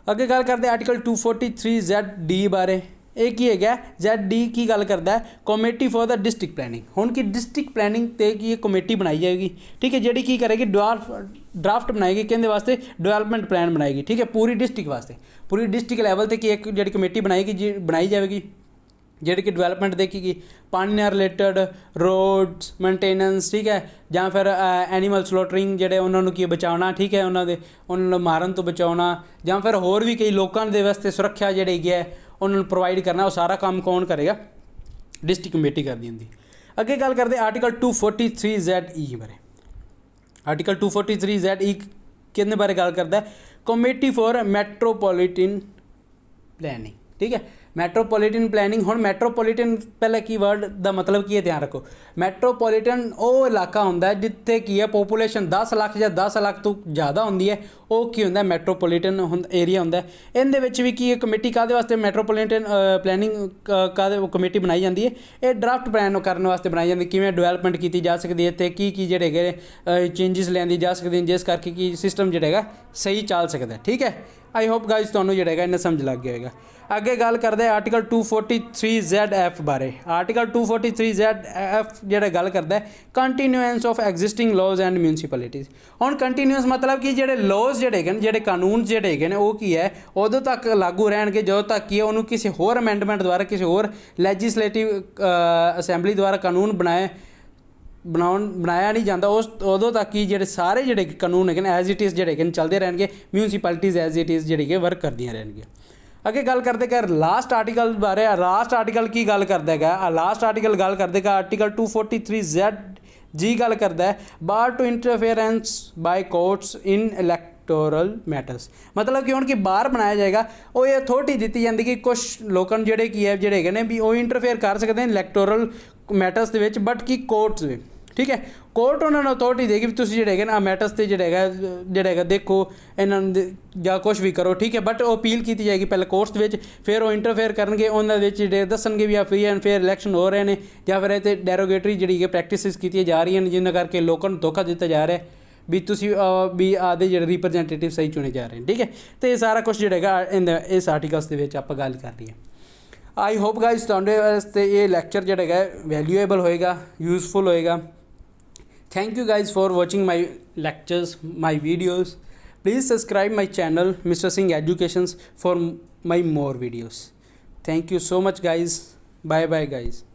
S1: ਅੱਗੇ ਗੱਲ ਕਰਦੇ ਆਰਟੀਕਲ 243ZD ਬਾਰੇ। ਇਹ ਕੀ ਹੈਗਾ ZD ਕੀ ਗੱਲ ਕਰਦਾ ਹੈ, committee for the district planning. ਹੁਣ ਕੀ ਡਿਸਟ੍ਰਿਕਟ ਪਲੈਨਿੰਗ ਤੇ ਕੀ ਕਮੇਟੀ ਬਣਾਈ ਜਾਏਗੀ, ਠੀਕ ਹੈ, ਜਿਹੜੀ ਕੀ ਕਰੇਗੀ ਡਰਾਫਟ ਬਣਾਏਗੀ, ਕਹਿੰਦੇ ਵਾਸਤੇ ਡਿਵੈਲਪਮੈਂਟ ਪਲਾਨ ਬਣਾਏਗੀ, ਠੀਕ ਹੈ, ਪੂਰੀ ਡਿਸਟ੍ਰਿਕਟ ਵਾਸਤੇ, ਪੂਰੀ ਡਿਸਟ੍ਰਿਕਟ ਲੈਵਲ ਤੇ ਕੀ ਇੱਕ ਜਿਹੜੀ ਕਮੇਟੀ ਬਣਾਈ ਜਾਵੇਗੀ ਜਿਹੜੀ ਕਿ ਡਿਵੈਲਪਮੈਂਟ ਦੇਖੇਗੀ, ਪਾਣੀ ਨਾਲ ਰਿਲੇਟਡ, ਰੋਡਸ ਮੇਨਟੇਨੈਂਸ, ਠੀਕ ਹੈ, ਜਾਂ ਫਿਰ ਐਨੀਮਲ ਸਲੋਟਰਿੰਗ ਜਿਹੜੇ ਉਹਨਾਂ ਨੂੰ ਕੀ ਬਚਾਉਣਾ, ਠੀਕ ਹੈ, ਉਹਨਾਂ ਨੂੰ ਮਾਰਨ ਤੋਂ ਬਚਾਉਣਾ, ਜਾਂ ਫਿਰ ਹੋਰ ਵੀ ਕਈ ਲੋਕਾਂ ਦੇ ਵਾਸਤੇ ਸੁਰੱਖਿਆ ਜਿਹੜੀ ਹੈਗੀ ਹੈ ਉਹਨਾਂ ਨੂੰ ਪ੍ਰੋਵਾਈਡ ਕਰਨਾ, ਉਹ ਸਾਰਾ ਕੰਮ ਕੌਣ ਕਰੇਗਾ, ਡਿਸਟ੍ਰਿਕਟ ਕਮੇਟੀ ਕਰਦੀ ਹੁੰਦੀ। ਅੱਗੇ ਗੱਲ ਕਰਦੇ ਆਰਟੀਕਲ 243ZE ਬਾਰੇ। ਆਰਟੀਕਲ 243ZE ਕਿਹਦੇ ਬਾਰੇ ਗੱਲ ਕਰਦਾ ਹੈ, ਕਮੇਟੀ ਫॉर ਮੈਟਰੋਪੋਲੀਟਨ ਪਲੈਨਿੰਗ, ਠੀਕ ਹੈ, ਮੈਟਰੋਪੋਲੀਟਨ ਪਲੈਨਿੰਗ। ਹੁਣ ਮੈਟਰੋਪੋਲੀਟਨ ਪਹਿਲਾਂ ਕੀ ਵਰਡ ਦਾ ਮਤਲਬ ਕੀ ਹੈ ਧਿਆਨ ਰੱਖੋ। ਮੈਟਰੋਪੋਲੀਟਨ ਉਹ ਇਲਾਕਾ ਹੁੰਦਾ ਜਿੱਥੇ ਕੀ ਹੈ ਪੋਪੂਲੇਸ਼ਨ 10 ਲੱਖ ਜਾਂ 10 ਲੱਖ ਤੋਂ ਜ਼ਿਆਦਾ ਹੁੰਦੀ ਹੈ, ਉਹ ਕੀ ਹੁੰਦਾ ਮੈਟਰੋਪੋਲੀਟਨ ਏਰੀਆ ਹੁੰਦਾ। ਇਹਦੇ ਵਿੱਚ ਵੀ ਕੀ ਕਮੇਟੀ ਕਾਹਦੇ ਵਾਸਤੇ ਮੈਟਰੋਪੋਲੀਟਨ ਪਲੈਨਿੰਗ ਕਾਹਦੇ ਕਮੇਟੀ ਬਣਾਈ ਜਾਂਦੀ ਹੈ, ਇਹ ਡਰਾਫਟ ਪਲਾਨ ਕਰਨ ਵਾਸਤੇ ਬਣਾਈ ਜਾਂਦੀ, ਕਿਵੇਂ ਡਿਵੈਲਪਮੈਂਟ ਕੀਤੀ ਜਾ ਸਕਦੀ ਹੈ ਅਤੇ ਕੀ ਜਿਹੜੇ ਹੈਗੇ ਚੇਂਜਿਸ ਲਿਆਂਦੀ ਜਾ ਸਕਦੀਆਂ, ਜਿਸ ਕਰਕੇ ਕੀ ਸਿਸਟਮ ਜਿਹੜਾ ਹੈਗਾ ਸਹੀ ਚੱਲ ਸਕਦਾ, ਠੀਕ ਹੈ। ਆਈ ਹੋਪ ਗਾਈਜ਼ ਤੁਹਾਨੂੰ ਜਿਹੜਾ ਹੈਗਾ ਇਹਨਾਂ ਸਮਝ ਲੱਗ ਗਿਆ ਹੋਵੇਗਾ। ਅੱਗੇ ਗੱਲ ਕਰਦੇ ਆਰਟੀਕਲ 243ZF ਬਾਰੇ। ਆਰਟੀਕਲ 243ZF ਜਿਹੜਾ ਗੱਲ ਕਰਦਾ ਹੈ ਕੰਟੀਨਿਊਐਂਸ ਆਫ ਐਗਜ਼ਿਸਟਿੰਗ ਲਾਜ਼ ਐਂਡ ਮਿਊਨਿਸਪੈਲਿਟੀਜ਼। ਹੁਣ ਕੰਟੀਨਿਊਸ ਮਤਲਬ ਕਿ ਜਿਹੜੇ ਲਾਜ਼ ਜਿਹੜੇ ਹੈਗੇ ਨੇ, ਜਿਹੜੇ ਕਾਨੂੰਨ ਜਿਹੜੇ ਹੈਗੇ ਨੇ ਉਹ ਕੀ ਹੈ ਉਦੋਂ ਤੱਕ ਲਾਗੂ ਰਹਿਣਗੇ ਜਦੋਂ ਤੱਕ ਕੀ ਹੈ ਉਹਨੂੰ ਕਿਸੇ ਹੋਰ ਅਮੈਂਡਮੈਂਟ ਦੁਆਰਾ, ਕਿਸੇ ਹੋਰ ਲੈਜਿਸਲੇਟਿਵ ਅਸੈਂਬਲੀ ਦੁਆਰਾ ਕਾਨੂੰਨ ਬਣਾਇਆ ਨਹੀਂ ਜਾਂਦਾ, ਉਦੋਂ ਤੱਕ ਹੀ ਜਿਹੜੇ ਸਾਰੇ ਜਿਹੜੇ ਕਾਨੂੰਨ ਹੈਗੇ ਨੇ ਐਜ਼ ਇਟ ਇਜ਼ ਜਿਹੜੇ ਹੈਗੇ ਨੇ ਚੱਲਦੇ ਰਹਿਣਗੇ, ਮਿਊਨਿਸਪੈਲਿਟੀਜ਼ ਐਜ਼ ਇਟ ਇਜ਼ ਜਿਹੜੀ ਕਿ ਵਰਕ ਕਰਦੀਆਂ ਰਹਿਣਗੀਆਂ। ਅੱਗੇ ਗੱਲ ਕਰਦੇ ਕਿ ਲਾਸਟ ਆਰਟੀਕਲ ਬਾਰੇ। ਲਾਸਟ ਆਰਟੀਕਲ ਕੀ ਗੱਲ ਕਰਦਾ ਹੈਗਾ, ਲਾਸਟ ਆਰਟੀਕਲ ਗੱਲ ਕਰਦੇ ਕਿ ਆਰਟੀਕਲ 243ZG ਗੱਲ ਕਰਦਾ ਹੈ bar to interference by courts in electoral matters. ਮਤਲਬ ਕਿ ਹੁਣ ਕਿ ਬਾਹਰ ਬਣਾਇਆ ਜਾਏਗਾ, ਉਹ ਇਹ ਅਥੋਰਟੀ ਦਿੱਤੀ ਜਾਂਦੀ ਕਿ ਕੁਛ ਲੋਕਾਂ ਨੂੰ ਜਿਹੜੇ ਕੀ ਹੈ ਜਿਹੜੇ ਹੈਗੇ ਨੇ ਵੀ ਉਹ ਇੰਟਰਫੇਅਰ ਕਰ ਸਕਦੇ ਨੇ ਇਲੈਕਟੋਰਲ ਮੈਟਰਸ ਦੇ ਵਿੱਚ, ਬਟ ਕੀ ਕੋਰਟਸ ਦੇ, ਠੀਕ ਹੈ, ਕੋਰਟ ਉਹਨਾਂ ਨੂੰ ਅਥੋਰਟੀ ਦੇਗੀ ਵੀ ਤੁਸੀਂ ਜਿਹੜੇ ਹੈਗੇ ਨਾ ਮੈਟਰਸ 'ਤੇ ਜਿਹੜਾ ਹੈਗਾ ਦੇਖੋ ਇਹਨਾਂ ਨੂੰ ਜਾਂ ਕੁਛ ਵੀ ਕਰੋ, ਠੀਕ ਹੈ, ਬਟ ਉਹ ਅਪੀਲ ਕੀਤੀ ਜਾਏਗੀ ਪਹਿਲਾਂ ਕੋਰਟਸ ਦੇ ਵਿੱਚ, ਫਿਰ ਉਹ ਇੰਟਰਫੇਅਰ ਕਰਨਗੇ, ਉਹਨਾਂ ਦੇ ਵਿੱਚ ਜਿਹੜੇ ਦੱਸਣਗੇ ਵੀ ਆ ਫ੍ਰੀ ਐਂਡ ਫੇਅਰ ਇਲੈਕਸ਼ਨ ਹੋ ਰਹੇ ਨੇ ਜਾਂ ਫਿਰ ਇਹ 'ਤੇ ਡੈਰੋਗੇਟਰੀ ਜਿਹੜੀ ਹੈ ਪ੍ਰੈਕਟਿਸਿਸ ਕੀਤੀਆਂ ਜਾ ਰਹੀਆਂ ਨੇ, ਜਿਨ੍ਹਾਂ ਕਰਕੇ ਲੋਕਾਂ ਨੂੰ ਧੋਖਾ ਦਿੱਤਾ ਜਾ ਰਿਹਾ ਵੀ ਤੁਸੀਂ ਵੀ ਆਦੇ ਜਿਹੜੇ ਰਿਪਰੈਜ਼ੈਂਟੇਟਿਵ ਸਹੀ ਚੁਣੇ ਜਾ ਰਹੇ ਨੇ, ਠੀਕ ਹੈ। ਅਤੇ ਇਹ ਸਾਰਾ ਕੁਛ ਜਿਹੜਾ ਹੈਗਾ ਇਸ ਆਰਟੀਕਲਸ ਦੇ ਵਿੱਚ ਆਪਾਂ ਗੱਲ ਕਰ ਰਹੀ ਹੈ। ਆਈ ਹੋਪ ਗਾਈਜ਼ ਤੁਹਾਡੇ ਵਾਸਤੇ ਇਹ ਲੈਕਚਰ ਜਿਹੜਾ ਹੈਗਾ ਵੈਲਿਊਏਬਲ ਹੋਏਗਾ, ਯੂਜ਼ਫੁਲ ਹੋਏਗਾ। Thank you guys for watching my lectures, my videos. Please subscribe my channel Mr. Singh Educations for my more videos. Thank you so much guys. Bye bye guys.